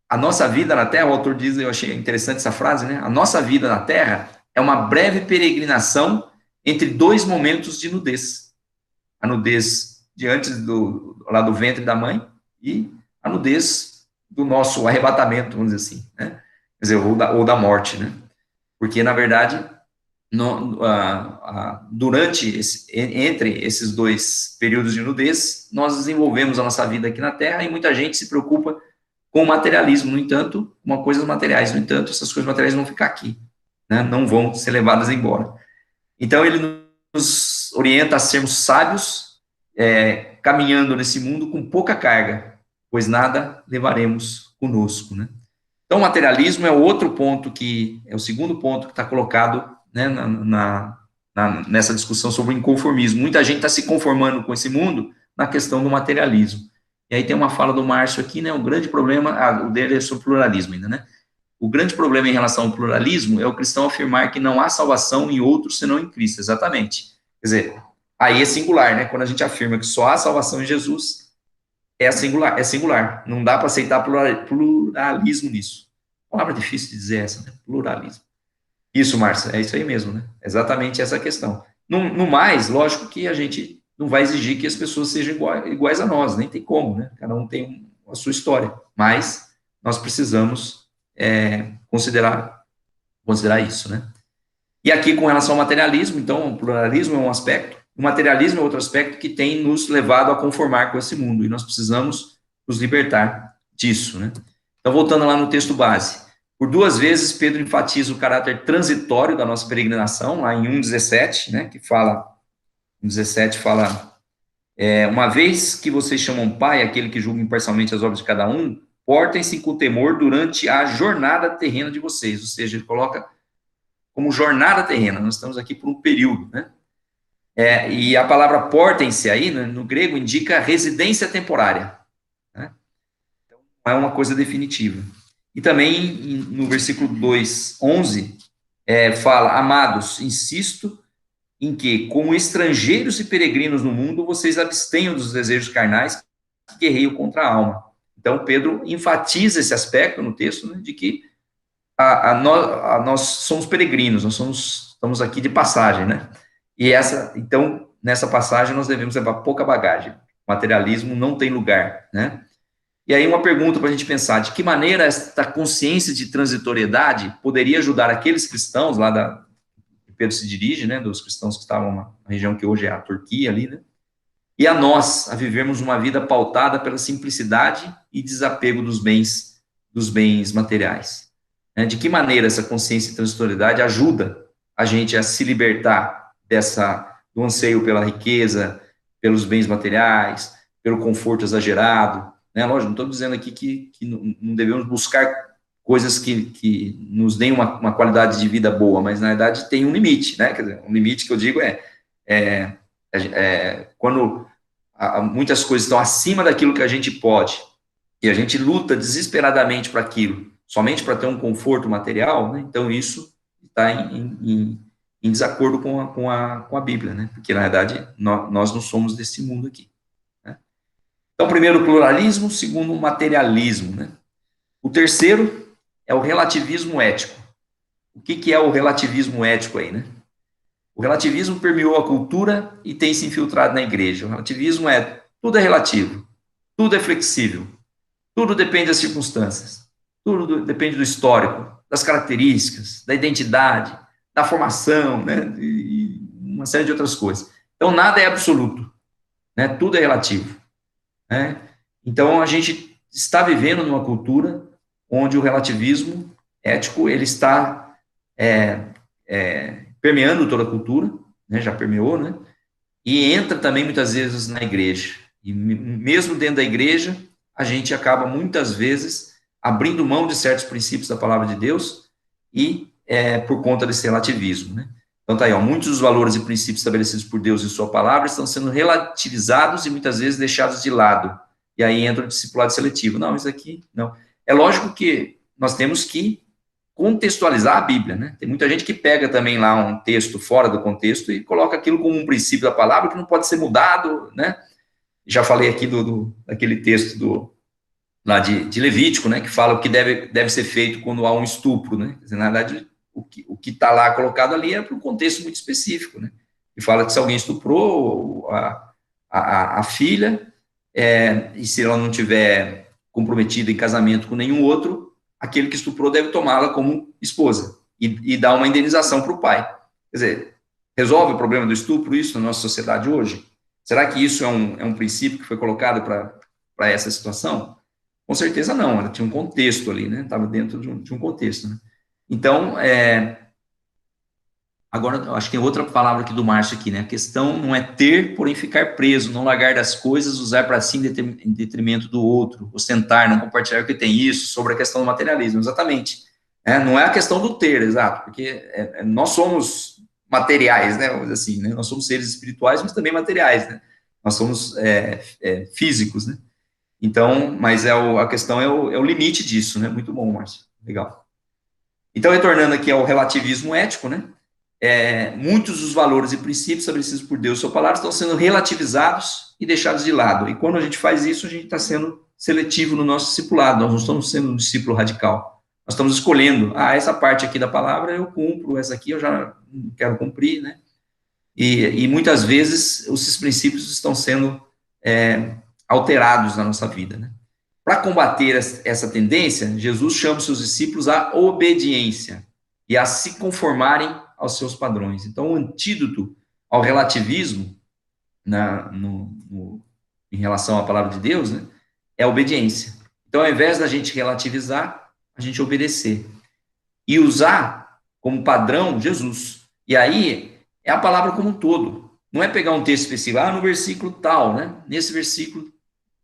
a nossa vida na Terra, o autor diz, eu achei interessante essa frase, né? A nossa vida na Terra é uma breve peregrinação entre dois momentos de nudez. A nudez de antes lá do ventre da mãe e a nudez do nosso arrebatamento, vamos dizer assim, né? Quer dizer, ou da morte, né? Porque, na verdade, entre esses dois períodos de nudez, nós desenvolvemos a nossa vida aqui na Terra e muita gente se preocupa com o materialismo, no entanto, com coisas materiais, no entanto, essas coisas materiais vão ficar aqui, né? Não vão ser levadas embora. Então, ele nos orienta a sermos sábios, caminhando nesse mundo com pouca carga, pois nada levaremos conosco, né? Então, o materialismo é outro ponto é o segundo ponto que está colocado, né, nessa discussão sobre o inconformismo. Muita gente está se conformando com esse mundo na questão do materialismo. E aí tem uma fala do Márcio aqui, né, o grande problema, o dele é sobre pluralismo ainda, né? O grande problema em relação ao pluralismo é o cristão afirmar que não há salvação em outro senão em Cristo, exatamente. Quer dizer, aí é singular, né? Quando a gente afirma que só há salvação em Jesus, é singular. Não dá para aceitar pluralismo nisso. Palavra difícil de dizer essa, né? Pluralismo. Isso, Márcia, é isso aí mesmo, né? Exatamente essa questão. No mais, lógico que a gente não vai exigir que as pessoas sejam iguais a nós, nem tem como, né? Cada um tem a sua história. Mas nós precisamos considerar isso, né? E aqui, com relação ao materialismo, então, o pluralismo é um aspecto, o materialismo é outro aspecto que tem nos levado a conformar com esse mundo, e nós precisamos nos libertar disso, né? Então, voltando lá no texto base, por 2 vezes, Pedro enfatiza o caráter transitório da nossa peregrinação, lá em 1,17, né, que fala, 1,17 fala, uma vez que vocês chamam pai, aquele que julga imparcialmente as obras de cada um, portem-se com temor durante a jornada terrena de vocês, ou seja, ele coloca como jornada terrena, nós estamos aqui por um período, né? E a palavra portem-se aí, né, no grego, indica residência temporária, né? Então, não é uma coisa definitiva. E também, no versículo 2:11, fala, amados, insisto em que, como estrangeiros e peregrinos no mundo, vocês abstenham dos desejos carnais que guerreiam contra a alma. Então, Pedro enfatiza esse aspecto no texto, né, de que nós somos peregrinos, estamos aqui de passagem, né? Então, nessa passagem, nós devemos levar pouca bagagem. O materialismo não tem lugar, né? E aí uma pergunta para a gente pensar, de que maneira esta consciência de transitoriedade poderia ajudar aqueles cristãos lá que Pedro se dirige, né, dos cristãos que estavam na região que hoje é a Turquia ali, né? E a nós, a vivermos uma vida pautada pela simplicidade e desapego dos bens materiais. De que maneira essa consciência de transitoriedade ajuda a gente a se libertar do anseio pela riqueza, pelos bens materiais, pelo conforto exagerado, né? Lógico, não estou dizendo aqui que não devemos buscar coisas que nos deem uma qualidade de vida boa, mas na verdade tem um limite, né? Quer dizer, um limite que eu digo quando muitas coisas estão acima daquilo que a gente pode e a gente luta desesperadamente para aquilo, somente para ter um conforto material, né? Então isso está em desacordo com a Bíblia, né? Porque, na verdade, nós não somos desse mundo aqui, né? Então, primeiro, o pluralismo, segundo, o materialismo, né? O terceiro é o relativismo ético. O que é o relativismo ético aí, né? O relativismo permeou a cultura e tem se infiltrado na igreja. O relativismo tudo é relativo, tudo é flexível, tudo depende das circunstâncias, tudo depende do histórico, das características, da identidade, da formação, né, e uma série de outras coisas. Então, nada é absoluto, né, tudo é relativo, né? Então, a gente está vivendo numa cultura onde o relativismo ético, ele está permeando toda a cultura, né, já permeou, né, e entra também muitas vezes na igreja. E mesmo dentro da igreja, a gente acaba muitas vezes abrindo mão de certos princípios da palavra de Deus e por conta desse relativismo, né? Então tá aí, ó, muitos dos valores e princípios estabelecidos por Deus em sua palavra estão sendo relativizados e muitas vezes deixados de lado. E aí entra o discipulado seletivo. Não, isso aqui não. É lógico que nós temos que contextualizar a Bíblia, né? Tem muita gente que pega também lá um texto fora do contexto e coloca aquilo como um princípio da palavra que não pode ser mudado, né? Já falei aqui daquele texto lá de Levítico, né? Que fala o que deve ser feito quando há um estupro, né? Quer dizer, na verdade, o que está lá colocado ali é para um contexto muito específico, né? Que fala que se alguém estuprou a filha, e se ela não tiver comprometida em casamento com nenhum outro, aquele que estuprou deve tomá-la como esposa e dar uma indenização para o pai. Quer dizer, resolve o problema do estupro isso na nossa sociedade hoje? Será que isso é um princípio que foi colocado para essa situação? Com certeza não, ela tinha um contexto ali, né? Estava dentro de um contexto, né? Então, agora, eu acho que tem outra palavra aqui do Márcio aqui, né? A questão não é ter, porém ficar preso, não largar das coisas, usar para si em detrimento do outro, ostentar, não compartilhar o que tem, isso, sobre a questão do materialismo, exatamente. Não é a questão do ter, exato, porque nós somos materiais, né? Vamos dizer assim, né? Nós somos seres espirituais, mas também materiais, né? Nós somos físicos, né? Então, mas a questão é o limite disso, né? Muito bom, Márcio. Legal. Então, retornando aqui ao relativismo ético, né? Muitos dos valores e princípios estabelecidos por Deus, sua palavra, estão sendo relativizados e deixados de lado. E quando a gente faz isso, a gente está sendo seletivo no nosso discipulado, nós não estamos sendo um discípulo radical. Nós estamos escolhendo, essa parte aqui da palavra eu cumpro, essa aqui eu já não quero cumprir, né? E muitas vezes esses princípios estão sendo alterados na nossa vida, né? Para combater essa tendência, Jesus chama os seus discípulos à obediência e a se conformarem aos seus padrões. Então, o antídoto ao relativismo em relação à palavra de Deus, né, é a obediência. Então, ao invés da gente relativizar, a gente obedecer e usar como padrão Jesus. E aí é a palavra como um todo. Não é pegar um texto específico, no versículo tal, né? Nesse versículo,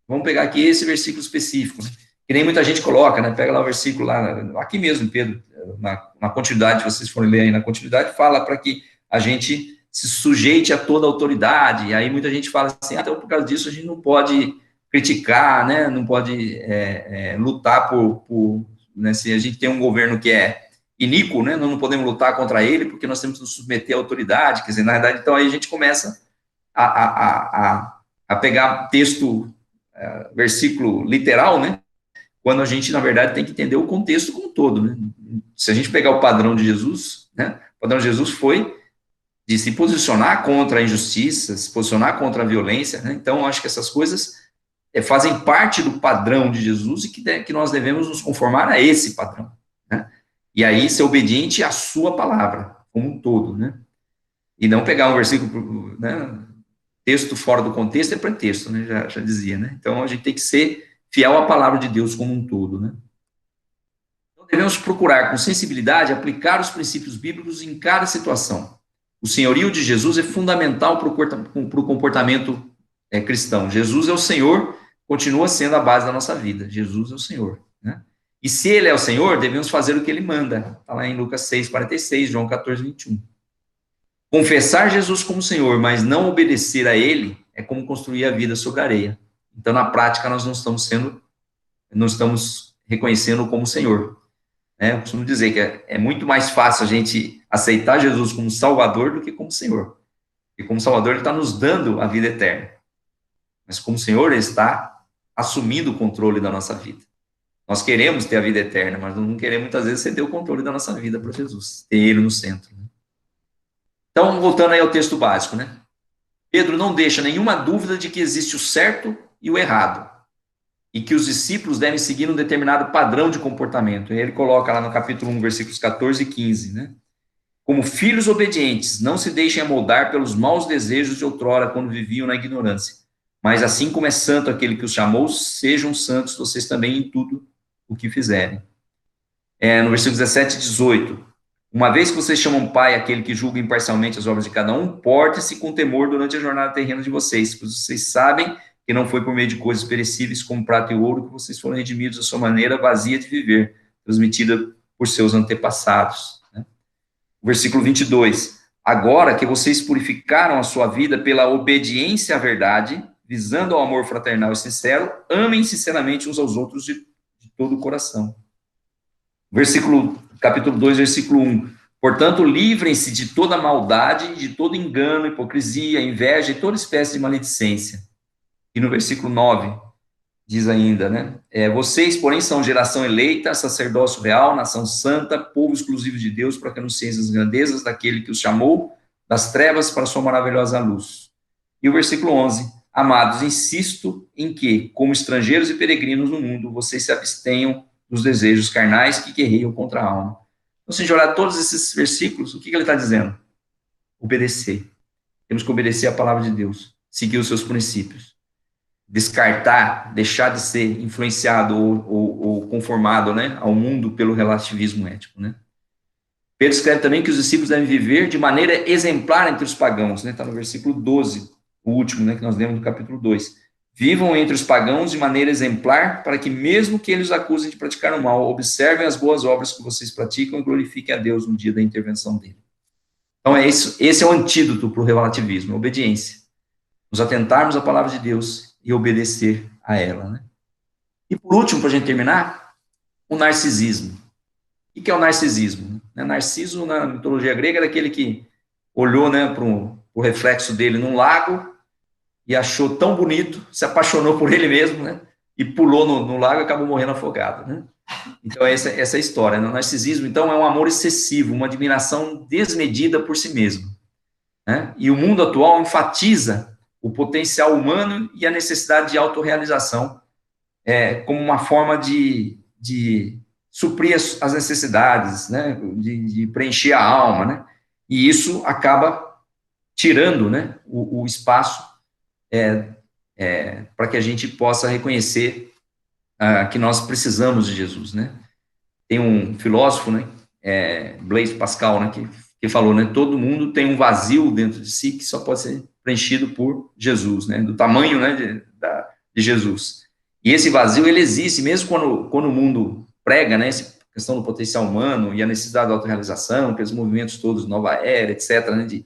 vamos pegar aqui esse versículo específico, né? Que nem muita gente coloca, né? Pega lá o versículo lá, aqui mesmo, Pedro, na continuidade, se vocês forem ler aí na continuidade, fala para que a gente se sujeite a toda a autoridade, e aí muita gente fala assim, então por causa disso a gente não pode criticar, né? Não pode lutar né? Se a gente tem um governo que é iníquo, né? Nós não podemos lutar contra ele, porque nós temos que nos submeter à autoridade, quer dizer, na verdade, então aí a gente começa a pegar texto, versículo literal, né? Quando a gente, na verdade, tem que entender o contexto como um todo, né? Se a gente pegar o padrão de Jesus, né? O padrão de Jesus foi de se posicionar contra a injustiça, se posicionar contra a violência, né? Então, acho que essas coisas fazem parte do padrão de Jesus e que nós devemos nos conformar a esse padrão, né? E aí ser obediente à sua palavra, como um todo, né? E não pegar um versículo, né? Texto fora do contexto é pretexto, né? Já dizia, né? Então, a gente tem que ser fiel à palavra de Deus como um todo, né? Então, devemos procurar com sensibilidade aplicar os princípios bíblicos em cada situação. O senhorio de Jesus é fundamental para o comportamento cristão. Jesus é o Senhor, continua sendo a base da nossa vida. Jesus é o Senhor, né? E se ele é o Senhor, devemos fazer o que ele manda. Está lá em Lucas 6:46, João 14:21. Confessar Jesus como Senhor, mas não obedecer a ele, é como construir a vida sobre areia. Então, na prática, nós não estamos reconhecendo como Senhor. Eu costumo dizer que é muito mais fácil a gente aceitar Jesus como Salvador do que como Senhor. E como Salvador, ele está nos dando a vida eterna. Mas como Senhor, ele está assumindo o controle da nossa vida. Nós queremos ter a vida eterna, mas não queremos muitas vezes ceder o controle da nossa vida para Jesus, ter ele no centro. Então, voltando aí ao texto básico, né? Pedro não deixa nenhuma dúvida de que existe o certo e o errado, e que os discípulos devem seguir um determinado padrão de comportamento. E ele coloca lá no capítulo 1, versículos 14 e 15, né? Como filhos obedientes, não se deixem amoldar pelos maus desejos de outrora, quando viviam na ignorância. Mas assim como é santo aquele que os chamou, sejam santos vocês também em tudo o que fizerem. No versículo 17 e 18. Uma vez que vocês chamam pai aquele que julga imparcialmente as obras de cada um, porte-se com temor durante a jornada terrena de vocês, pois vocês sabem que não foi por meio de coisas perecíveis como prata e ouro que vocês foram redimidos da sua maneira vazia de viver, transmitida por seus antepassados. Né? Versículo 22. Agora que vocês purificaram a sua vida pela obediência à verdade, visando ao amor fraternal e sincero, amem sinceramente uns aos outros de todo o coração. Capítulo 2, versículo 1. Portanto, livrem-se de toda maldade, de todo engano, hipocrisia, inveja e toda espécie de maledicência. E no versículo 9, diz ainda, né? Vocês, porém, são geração eleita, sacerdócio real, nação santa, povo exclusivo de Deus, para que anunciem as grandezas daquele que os chamou das trevas para a sua maravilhosa luz. E o versículo 11. Amados, insisto em que, como estrangeiros e peregrinos no mundo, vocês se abstenham dos desejos carnais que guerreiam contra a alma. Então, se a gente olhar todos esses versículos, o que ele está dizendo? Obedecer. Temos que obedecer a palavra de Deus, seguir os seus princípios. Descartar, deixar de ser influenciado ou conformado, né, ao mundo pelo relativismo ético. Né? Pedro escreve também que os discípulos devem viver de maneira exemplar entre os pagãos. Né? Está no versículo 12, o último, né, que nós lemos no capítulo 2. Vivam entre os pagãos de maneira exemplar, para que, mesmo que eles os acusem de praticar o mal, observem as boas obras que vocês praticam e glorifiquem a Deus no dia da intervenção dele. Então, esse é o antídoto para o relativismo, a obediência. Nos atentarmos à palavra de Deus e obedecer a ela. Né? E, por último, para a gente terminar, o narcisismo. O que é o narcisismo? Narciso, na mitologia grega, era aquele que olhou, né, para o reflexo dele num lago, e achou tão bonito, se apaixonou por ele mesmo, né? E pulou no lago e acabou morrendo afogado, né? Então, essa é a história. Né? O narcisismo, então, é um amor excessivo, uma admiração desmedida por si mesmo. Né? E o mundo atual enfatiza o potencial humano e a necessidade de autorrealização como uma forma de suprir as necessidades, né? De preencher a alma, né? E isso acaba tirando, né, o espaço para que a gente possa reconhecer que nós precisamos de Jesus, né? Tem um filósofo, né, Blaise Pascal, né, que falou, né, todo mundo tem um vazio dentro de si que só pode ser preenchido por Jesus, né, do tamanho, né, de Jesus. E esse vazio, ele existe, mesmo quando o mundo prega, né, essa questão do potencial humano e a necessidade da autorrealização, aqueles movimentos todos, nova era, etc., né, de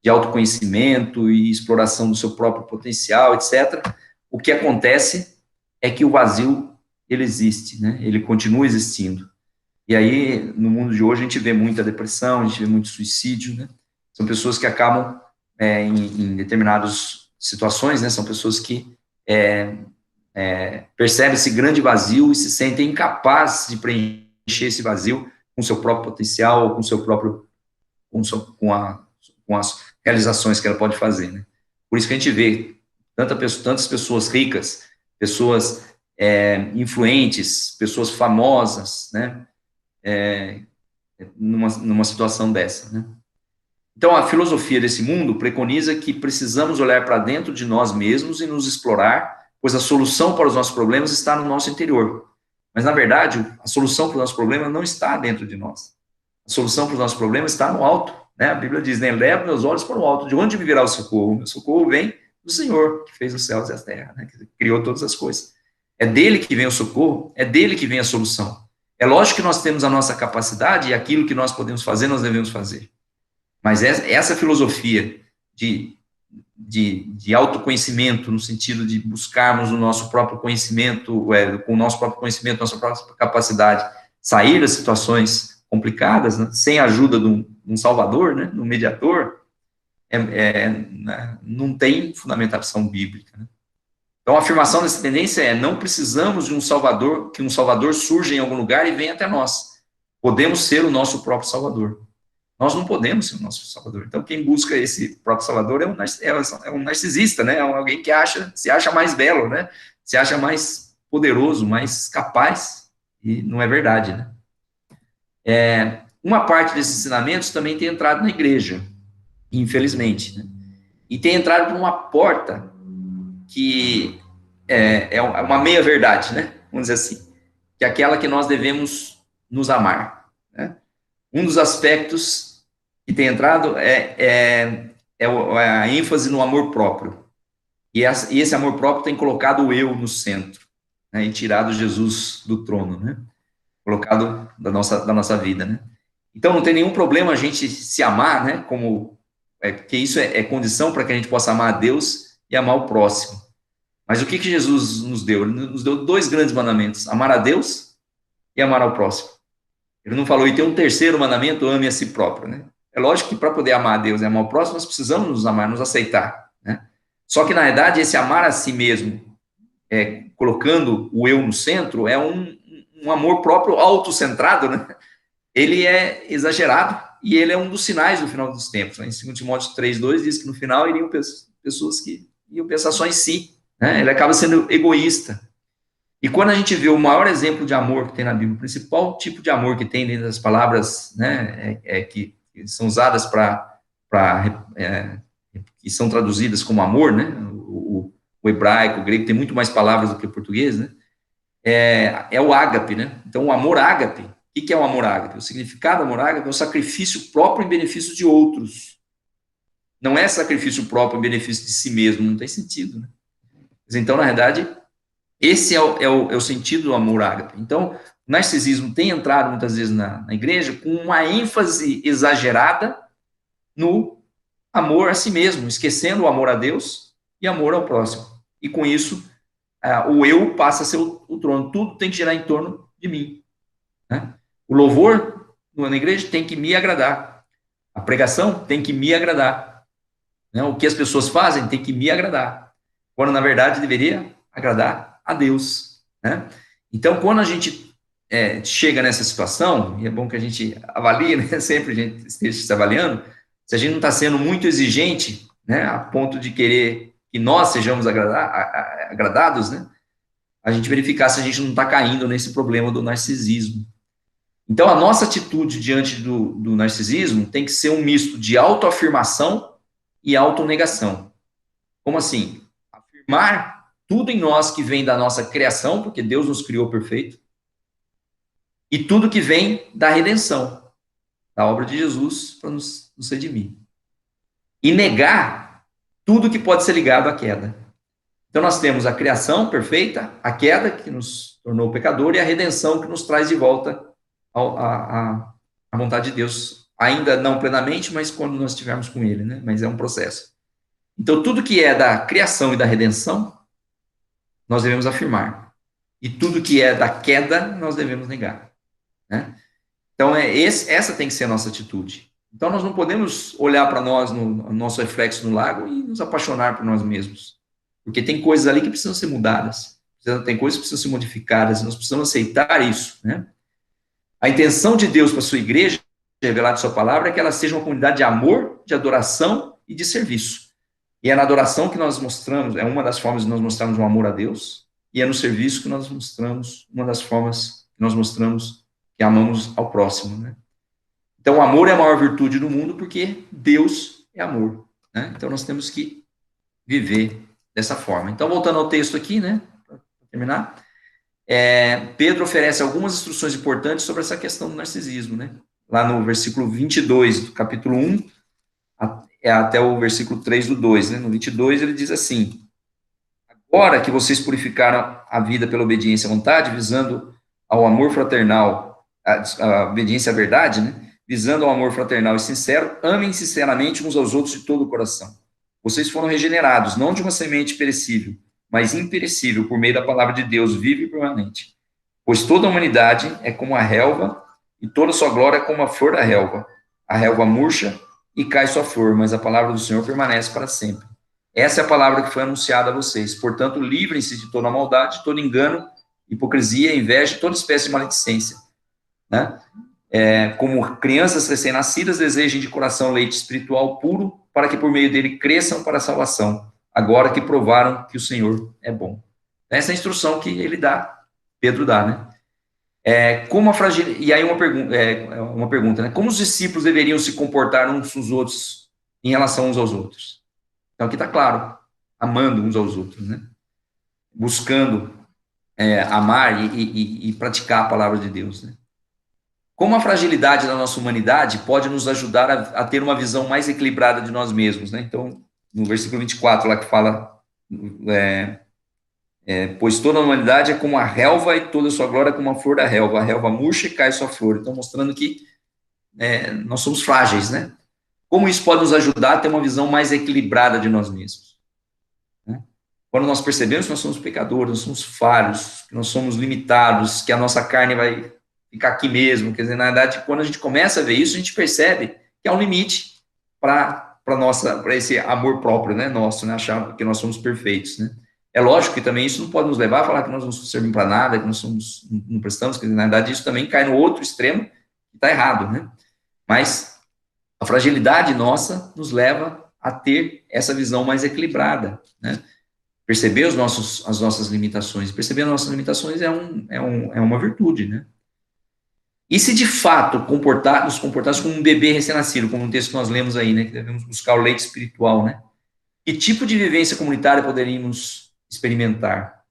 autoconhecimento e exploração do seu próprio potencial, etc., o que acontece é que o vazio, ele existe, né? Ele continua existindo. E aí, no mundo de hoje, a gente vê muita depressão, a gente vê muito suicídio, né? São pessoas que acabam, em determinadas situações, né? São pessoas que percebem esse grande vazio e se sentem incapazes de preencher esse vazio com o seu próprio potencial, com o seu próprio, com as realizações que ela pode fazer, né? Por isso que a gente vê tantas pessoas ricas, pessoas influentes, pessoas famosas, né? Numa situação dessa, né? Então, a filosofia desse mundo preconiza que precisamos olhar para dentro de nós mesmos e nos explorar, pois a solução para os nossos problemas está no nosso interior. Mas, na verdade, a solução para os nossos problemas não está dentro de nós. A solução para os nossos problemas está no alto. Né? A Bíblia diz, né, leva meus olhos para o alto, de onde me virá o socorro? O meu socorro vem do Senhor, que fez os céus e a terra, né? Que criou todas as coisas. É dele que vem o socorro, é dele que vem a solução. É lógico que nós temos a nossa capacidade e aquilo que nós podemos fazer, nós devemos fazer. Mas essa filosofia de autoconhecimento, no sentido de buscarmos o nosso próprio conhecimento, com o nosso próprio conhecimento, nossa própria capacidade, sair das situações complicadas, né, sem a ajuda de um salvador, né, de um mediador, não tem fundamentação bíblica. Né? Então, a afirmação dessa tendência não precisamos de um salvador, que um salvador surja em algum lugar e venha até nós. Podemos ser o nosso próprio salvador. Nós não podemos ser o nosso salvador. Então, quem busca esse próprio salvador é um narcisista, né? É alguém que se acha mais belo, né? Se acha mais poderoso, mais capaz, e não é verdade, né? Uma parte desses ensinamentos também tem entrado na igreja, infelizmente, né? E tem entrado por uma porta que é uma meia-verdade, né? Vamos dizer assim, que é aquela que nós devemos nos amar, né? Um dos aspectos que tem entrado é a ênfase no amor próprio. E esse amor próprio tem colocado o eu no centro, né, e tirado Jesus do trono, né? Colocado da nossa vida, né? Então, não tem nenhum problema a gente se amar, né? Porque isso é condição para que a gente possa amar a Deus e amar o próximo. Mas o que Jesus nos deu? Ele nos deu dois grandes mandamentos: amar a Deus e amar ao próximo. Ele não falou, e tem um terceiro mandamento: ame a si próprio, né? É lógico que para poder amar a Deus e amar o próximo, nós precisamos nos amar, nos aceitar, né? Só que, na verdade, esse amar a si mesmo, colocando o eu no centro, é um amor próprio autocentrado, né? Ele é exagerado e ele é um dos sinais do final dos tempos, né? Em 2 Timóteo 3:2 diz que no final iriam pessoas que iam pensar só em si, né? Ele acaba sendo egoísta. E quando a gente vê o maior exemplo de amor que tem na Bíblia, o principal tipo de amor que tem dentro das palavras, né, que são usadas que são traduzidas como amor, né? O hebraico, o grego tem muito mais palavras do que o português, né? É o ágape, né? Então, o amor ágape, o que é o amor ágape? O significado do amor ágape é o sacrifício próprio em benefício de outros. Não é sacrifício próprio em benefício de si mesmo, não tem sentido, né? Mas, então, na verdade, esse é o sentido do amor ágape. Então, o narcisismo tem entrado muitas vezes na igreja com uma ênfase exagerada no amor a si mesmo, esquecendo o amor a Deus e amor ao próximo. E com isso, o eu passa a ser o trono. Tudo tem que girar em torno de mim, né? O louvor na igreja tem que me agradar. A pregação tem que me agradar, né? O que as pessoas fazem tem que me agradar. Quando, na verdade, deveria agradar a Deus, né? Então, quando a gente chega nessa situação, e é bom que a gente avalie, né? Sempre a gente esteja se avaliando, se a gente não está sendo muito exigente, né? A ponto de querer que nós sejamos agradados, né? A gente verificar se a gente não está caindo nesse problema do narcisismo. Então, a nossa atitude diante do narcisismo tem que ser um misto de autoafirmação e autonegação. Como assim? Afirmar tudo em nós que vem da nossa criação, porque Deus nos criou perfeito, e tudo que vem da redenção, da obra de Jesus para nos redimir. E negar tudo que pode ser ligado à queda. Então, nós temos a criação perfeita, a queda que nos tornou pecador e a redenção que nos traz de volta à vontade de Deus, ainda não plenamente, mas quando nós estivermos com Ele, né? Mas é um processo. Então, tudo que é da criação e da redenção, nós devemos afirmar. E tudo que é da queda, nós devemos negar, né? Então, essa tem que ser a nossa atitude. Então, nós não podemos olhar para nós, no nosso reflexo no lago, e nos apaixonar por nós mesmos. Porque tem coisas ali que precisam ser mudadas. Tem coisas que precisam ser modificadas. Nós precisamos aceitar isso, né? A intenção de Deus para a sua igreja, revelada em sua palavra, é que ela seja uma comunidade de amor, de adoração e de serviço. E é na adoração que nós mostramos, é uma das formas de nós mostrarmos um amor a Deus, e é no serviço que nós mostramos, uma das formas que nós mostramos que amamos ao próximo, né? Então, o amor é a maior virtude do mundo porque Deus é amor, né? Então, nós temos que viver dessa forma. Então, voltando ao texto aqui, né, para terminar, Pedro oferece algumas instruções importantes sobre essa questão do narcisismo, né? Lá no versículo 22 do capítulo 1, até o versículo 3 do 2, né? No 22 ele diz assim: agora que vocês purificaram a vida pela obediência à vontade, visando ao amor fraternal, a obediência à verdade, né? Visando ao amor fraternal e sincero, amem sinceramente uns aos outros de todo o coração. Vocês foram regenerados, não de uma semente perecível, mas imperecível, por meio da palavra de Deus, viva e permanente. Pois toda a humanidade é como a relva, e toda sua glória é como a flor da relva. A relva murcha e cai sua flor, mas a palavra do Senhor permanece para sempre. Essa é a palavra que foi anunciada a vocês. Portanto, livrem-se de toda maldade, todo engano, hipocrisia, inveja e toda espécie de maledicência, né? Como crianças recém-nascidas, desejem de coração leite espiritual puro, para que por meio dele cresçam para a salvação, agora que provaram que o Senhor é bom. Essa é a instrução que ele dá, Pedro dá, né? E aí uma pergunta, né? Como os discípulos deveriam se comportar uns com os outros em relação uns aos outros? Então aqui está claro, amando uns aos outros, né? Buscando amar e praticar a palavra de Deus, né? como a fragilidade da nossa humanidade pode nos ajudar a ter uma visão mais equilibrada de nós mesmos, né? Então, no versículo 24, lá que fala, pois toda a humanidade é como a relva e toda a sua glória é como a flor da relva. A relva murcha e cai sua flor. Então, mostrando que nós somos frágeis, né? Como isso pode nos ajudar a ter uma visão mais equilibrada de nós mesmos? Né? Quando nós percebemos que nós somos pecadores, nós somos falhos, que nós somos limitados, que a nossa carne vai ficar aqui mesmo, quer dizer, na verdade, quando a gente começa a ver isso, a gente percebe que há um limite para esse amor próprio, né, nosso, né, achar que nós somos perfeitos, né. É lógico que também isso não pode nos levar a falar que nós não servimos para nada, que nós não prestamos, que na verdade isso também cai no outro extremo, que está errado, né. Mas a fragilidade nossa nos leva a ter essa visão mais equilibrada, né. Perceber as nossas limitações. Perceber as nossas limitações é uma virtude, né. E se de fato nos comportarmos como um bebê recém-nascido, como um texto que nós lemos aí, né, que devemos buscar o leite espiritual, né? Que tipo de vivência comunitária poderíamos experimentar?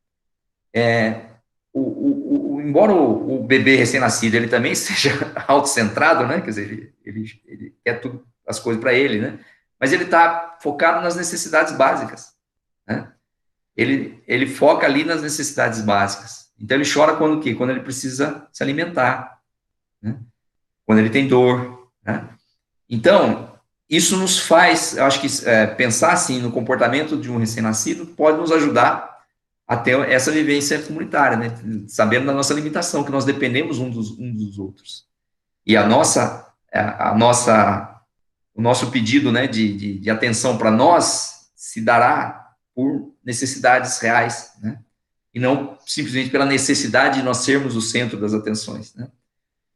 Embora o bebê recém-nascido ele também seja autocentrado, né? Quer dizer, ele quer tudo, as coisas para ele, né? Mas ele está focado nas necessidades básicas, né? Ele foca ali nas necessidades básicas. Então ele chora quando o quê? Quando ele precisa se alimentar, né? Quando ele tem dor, né? Então, isso nos faz, eu acho que pensar assim no comportamento de um recém-nascido pode nos ajudar a ter essa vivência comunitária, né? Sabendo da nossa limitação, que nós dependemos uns dos outros. E o nosso pedido, né, de atenção para nós se dará por necessidades reais, né? E não simplesmente pela necessidade de nós sermos o centro das atenções, né?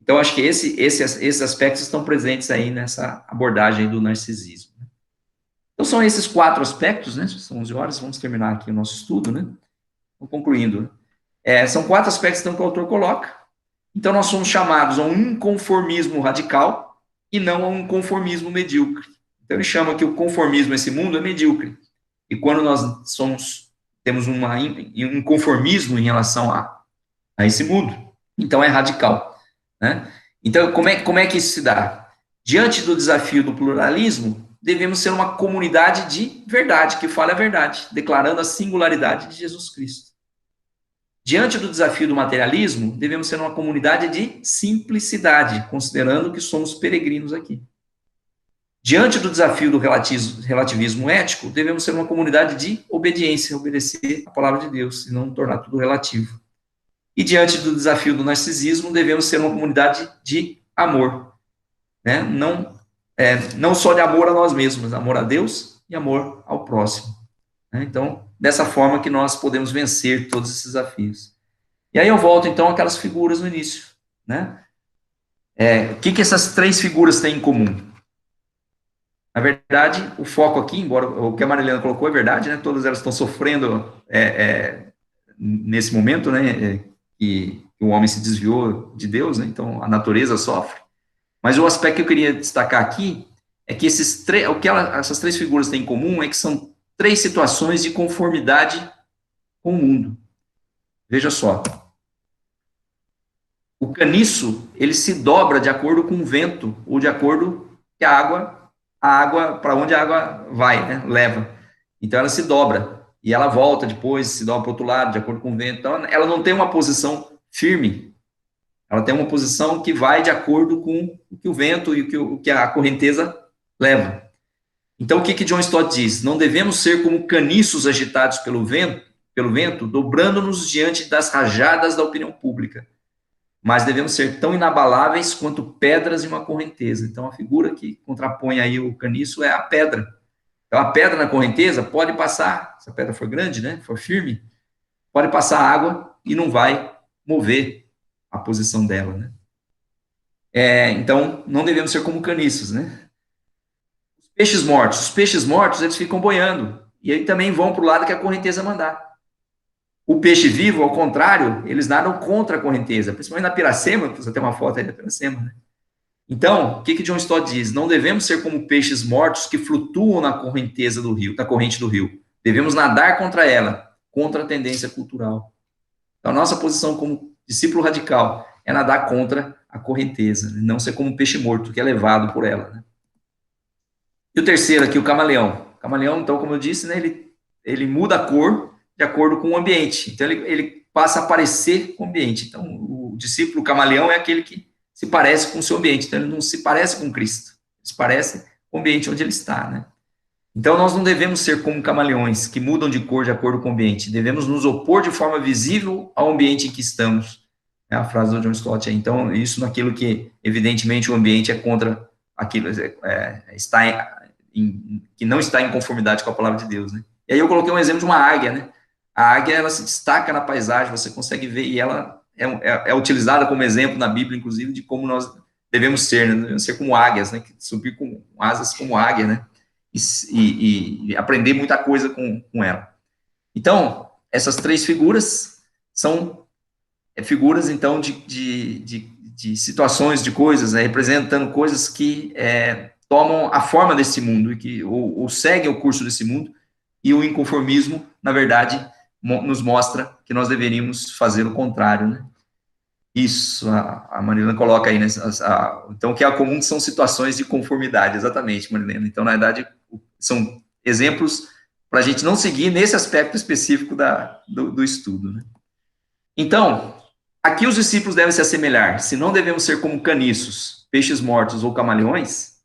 Então, acho que esses aspectos estão presentes aí nessa abordagem do narcisismo. Então, são esses 4 aspectos, né? São 11 horas, vamos terminar aqui o nosso estudo, né? Vamos concluindo. São 4 aspectos então, que o autor coloca. Então, nós somos chamados a um inconformismo radical e não a um conformismo medíocre. Então, ele chama que o conformismo nesse mundo é medíocre. E quando nós temos um conformismo em relação a esse mundo, então é radical, né? Então, como é que isso se dá? Diante do desafio do pluralismo, devemos ser uma comunidade de verdade, que fale a verdade, declarando a singularidade de Jesus Cristo. Diante do desafio do materialismo, devemos ser uma comunidade de simplicidade, considerando que somos peregrinos aqui. Diante do desafio do relativismo ético, devemos ser uma comunidade de obediência, obedecer a palavra de Deus, e não tornar tudo relativo. E diante do desafio do narcisismo, devemos ser uma comunidade de amor, né? Não só de amor a nós mesmos, mas amor a Deus e amor ao próximo, né? Então, dessa forma que nós podemos vencer todos esses desafios. E aí eu volto, então, àquelas figuras no início, né? O que essas 3 figuras têm em comum? Na verdade, o foco aqui, embora o que a Marilena colocou é verdade, né? Todas elas estão sofrendo nesse momento, né? Que o homem se desviou de Deus, né? Então a natureza sofre. Mas o aspecto que eu queria destacar aqui é que essas 3 figuras têm em comum é que são 3 situações de conformidade com o mundo. Veja só. O caniço, ele se dobra de acordo com o vento ou de acordo que a água para onde a água vai, né? Leva. Então ela se dobra. E ela volta depois, se dobra para o outro lado, de acordo com o vento. Então, ela não tem uma posição firme. Ela tem uma posição que vai de acordo com o que o vento e o que a correnteza leva. Então, o que John Stott diz? Não devemos ser como caniços agitados pelo vento, dobrando-nos diante das rajadas da opinião pública. Mas devemos ser tão inabaláveis quanto pedras em uma correnteza. Então, a figura que contrapõe aí o caniço é a pedra. Então, a pedra na correnteza pode passar, se a pedra for grande, né, for firme, pode passar água e não vai mover a posição dela, né? Então, não devemos ser como caniços, né? Os peixes mortos, eles ficam boiando, e aí também vão para o lado que a correnteza mandar. O peixe vivo, ao contrário, eles nadam contra a correnteza, principalmente na Piracema, você tem uma foto aí da Piracema, né? Então, o que John Stott diz? Não devemos ser como peixes mortos que flutuam na correnteza do rio, na corrente do rio. Devemos nadar contra ela, contra a tendência cultural. Então, a nossa posição como discípulo radical é nadar contra a correnteza, não ser como um peixe morto, que é levado por ela, né? E o terceiro aqui, o camaleão. O camaleão, então, como eu disse, né, ele muda a cor de acordo com o ambiente. Então, ele passa a parecer com o ambiente. Então, o discípulo camaleão é aquele que se parece com o seu ambiente. Então, ele não se parece com Cristo. Ele se parece com o ambiente onde ele está, né? Então, nós não devemos ser como camaleões, que mudam de cor de acordo com o ambiente. Devemos nos opor de forma visível ao ambiente em que estamos. É a frase do John Stott. Então, isso naquilo que, evidentemente, o ambiente é contra aquilo, que não está em conformidade com a palavra de Deus, né? E aí eu coloquei um exemplo de uma águia, né? A águia, ela se destaca na paisagem, você consegue ver, e ela é utilizada como exemplo na Bíblia, inclusive, de como nós devemos ser, né? Devemos ser como águias, né? Subir com asas como águia, né? E aprender muita coisa com ela. Então, essas três figuras são figuras, então, de situações, de coisas, né, representando coisas que tomam a forma desse mundo, ou seguem o curso desse mundo, e o inconformismo, na verdade, nos mostra que nós deveríamos fazer o contrário, né? Isso, a Marilena coloca aí, né? Então, o que é comum são situações de conformidade, exatamente, Marilena. Então, na verdade, são exemplos para a gente não seguir nesse aspecto específico do estudo, né? Então, aqui os discípulos devem se assemelhar. Se não devemos ser como caniços, peixes mortos ou camaleões,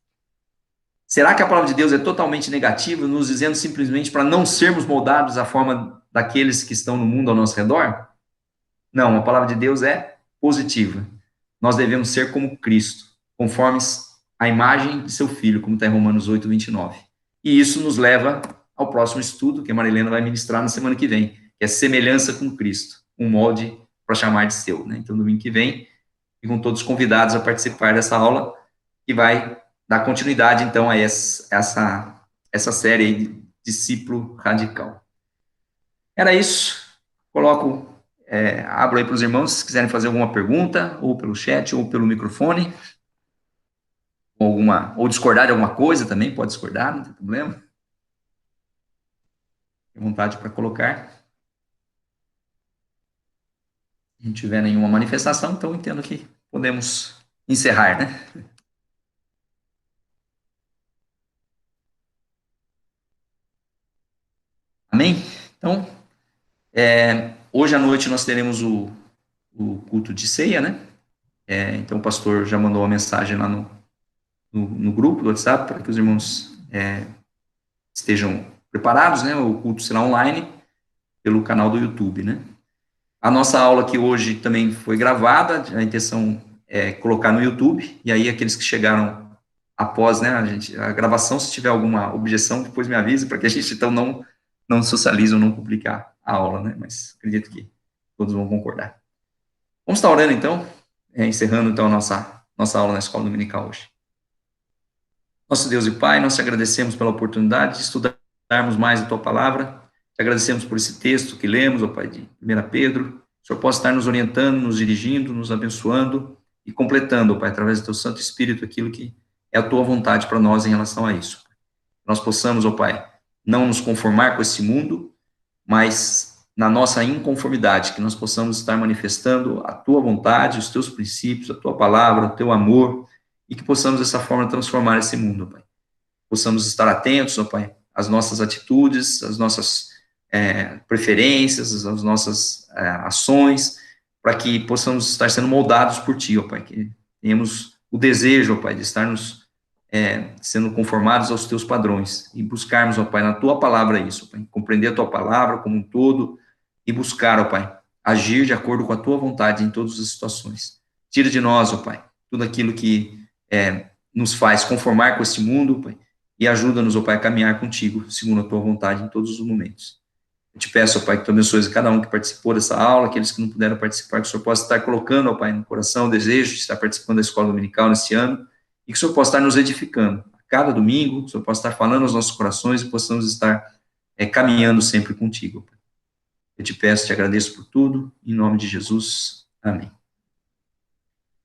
será que a palavra de Deus é totalmente negativa, nos dizendo simplesmente para não sermos moldados à forma daqueles que estão no mundo ao nosso redor? Não, a palavra de Deus é positiva. Nós devemos ser como Cristo, conformes à imagem de seu Filho, como está em Romanos 8, 29. E isso nos leva ao próximo estudo, que a Marilena vai ministrar na semana que vem, que é semelhança com Cristo, um molde para chamar de seu, né? Então, domingo que vem, ficam todos convidados a participar dessa aula, que vai dar continuidade, então, a essa série aí de discípulo radical. Era isso. Abro aí para os irmãos, se quiserem fazer alguma pergunta, ou pelo chat, ou pelo microfone, ou discordar de alguma coisa também, pode discordar, não tem problema. Tem vontade para colocar. Se não tiver nenhuma manifestação, então entendo que podemos encerrar, né? Amém? Então, hoje à noite nós teremos o culto de ceia, né? Então o pastor já mandou uma mensagem lá no grupo do WhatsApp para que os irmãos estejam preparados, né? O culto será online pelo canal do YouTube, né? A nossa aula aqui hoje também foi gravada, a intenção é colocar no YouTube, e aí aqueles que chegaram após, né, a gravação, se tiver alguma objeção, depois me avise, para que a gente, então, não socialize ou não publicar a aula, né, mas acredito que todos vão concordar. Vamos estar orando, então, encerrando, então, a nossa aula na Escola Dominical hoje. Nosso Deus e Pai, nós te agradecemos pela oportunidade de estudarmos mais a Tua Palavra, te agradecemos por esse texto que lemos, ó Pai, de 1 Pedro. O Senhor possa estar nos orientando, nos dirigindo, nos abençoando e completando, ó Pai, através do Teu Santo Espírito, aquilo que é a Tua vontade para nós em relação a isso. Nós possamos, ó Pai, não nos conformar com esse mundo, mas na nossa inconformidade, que nós possamos estar manifestando a Tua vontade, os Teus princípios, a Tua palavra, o Teu amor, e que possamos, dessa forma, transformar esse mundo, ó Pai. Possamos estar atentos, ó Pai, às nossas atitudes, às nossas preferências, às nossas ações, para que possamos estar sendo moldados por Ti, ó Pai, que tenhamos o desejo, ó Pai, de estarmos sendo conformados aos Teus padrões e buscarmos, ó Pai, na Tua palavra isso, ó Pai, compreender a Tua palavra como um todo e buscar, ó Pai, agir de acordo com a Tua vontade em todas as situações. Tira de nós, ó Pai, tudo aquilo que nos faz conformar com este mundo, Pai, e ajuda-nos, ó Pai, a caminhar contigo, segundo a Tua vontade em todos os momentos. Eu te peço, ó Pai, que Tu abençoes cada um que participou dessa aula, aqueles que não puderam participar, que o Senhor possa estar colocando, ó Pai, no coração o desejo de estar participando da escola dominical nesse ano, e que o Senhor possa estar nos edificando. A cada domingo, o Senhor possa estar falando aos nossos corações e possamos estar caminhando sempre contigo, Pai. Eu te peço, te agradeço por tudo, em nome de Jesus. Amém.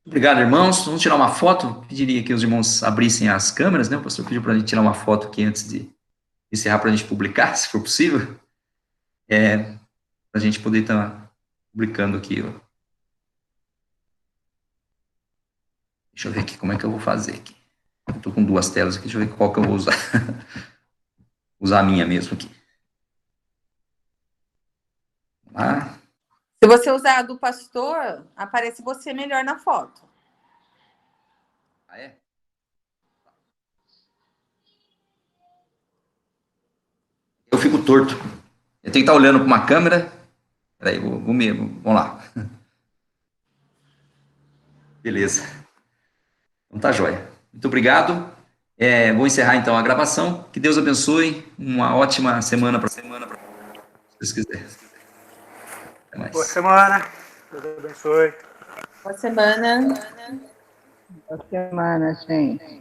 Obrigado, irmãos. Vamos tirar uma foto. Pediria que os irmãos abrissem as câmeras, né? O pastor pediu para a gente tirar uma foto aqui antes de encerrar, para a gente publicar, se for possível. Para a gente poder estar publicando aqui, ó. Deixa eu ver aqui como é que eu vou fazer aqui. Eu tô com duas telas aqui, deixa eu ver qual que eu vou usar. Usar a minha mesmo aqui. Vamos lá. Se você usar a do pastor, aparece você melhor na foto. Ah, é? Eu fico torto. Eu tenho que estar olhando para uma câmera. Peraí, vamos lá. Beleza. Então tá jóia. Muito obrigado. Vou encerrar então a gravação. Que Deus abençoe. Uma ótima semana para se Deus quiser. Até mais. Boa semana. Deus abençoe. Boa semana. Boa semana, gente.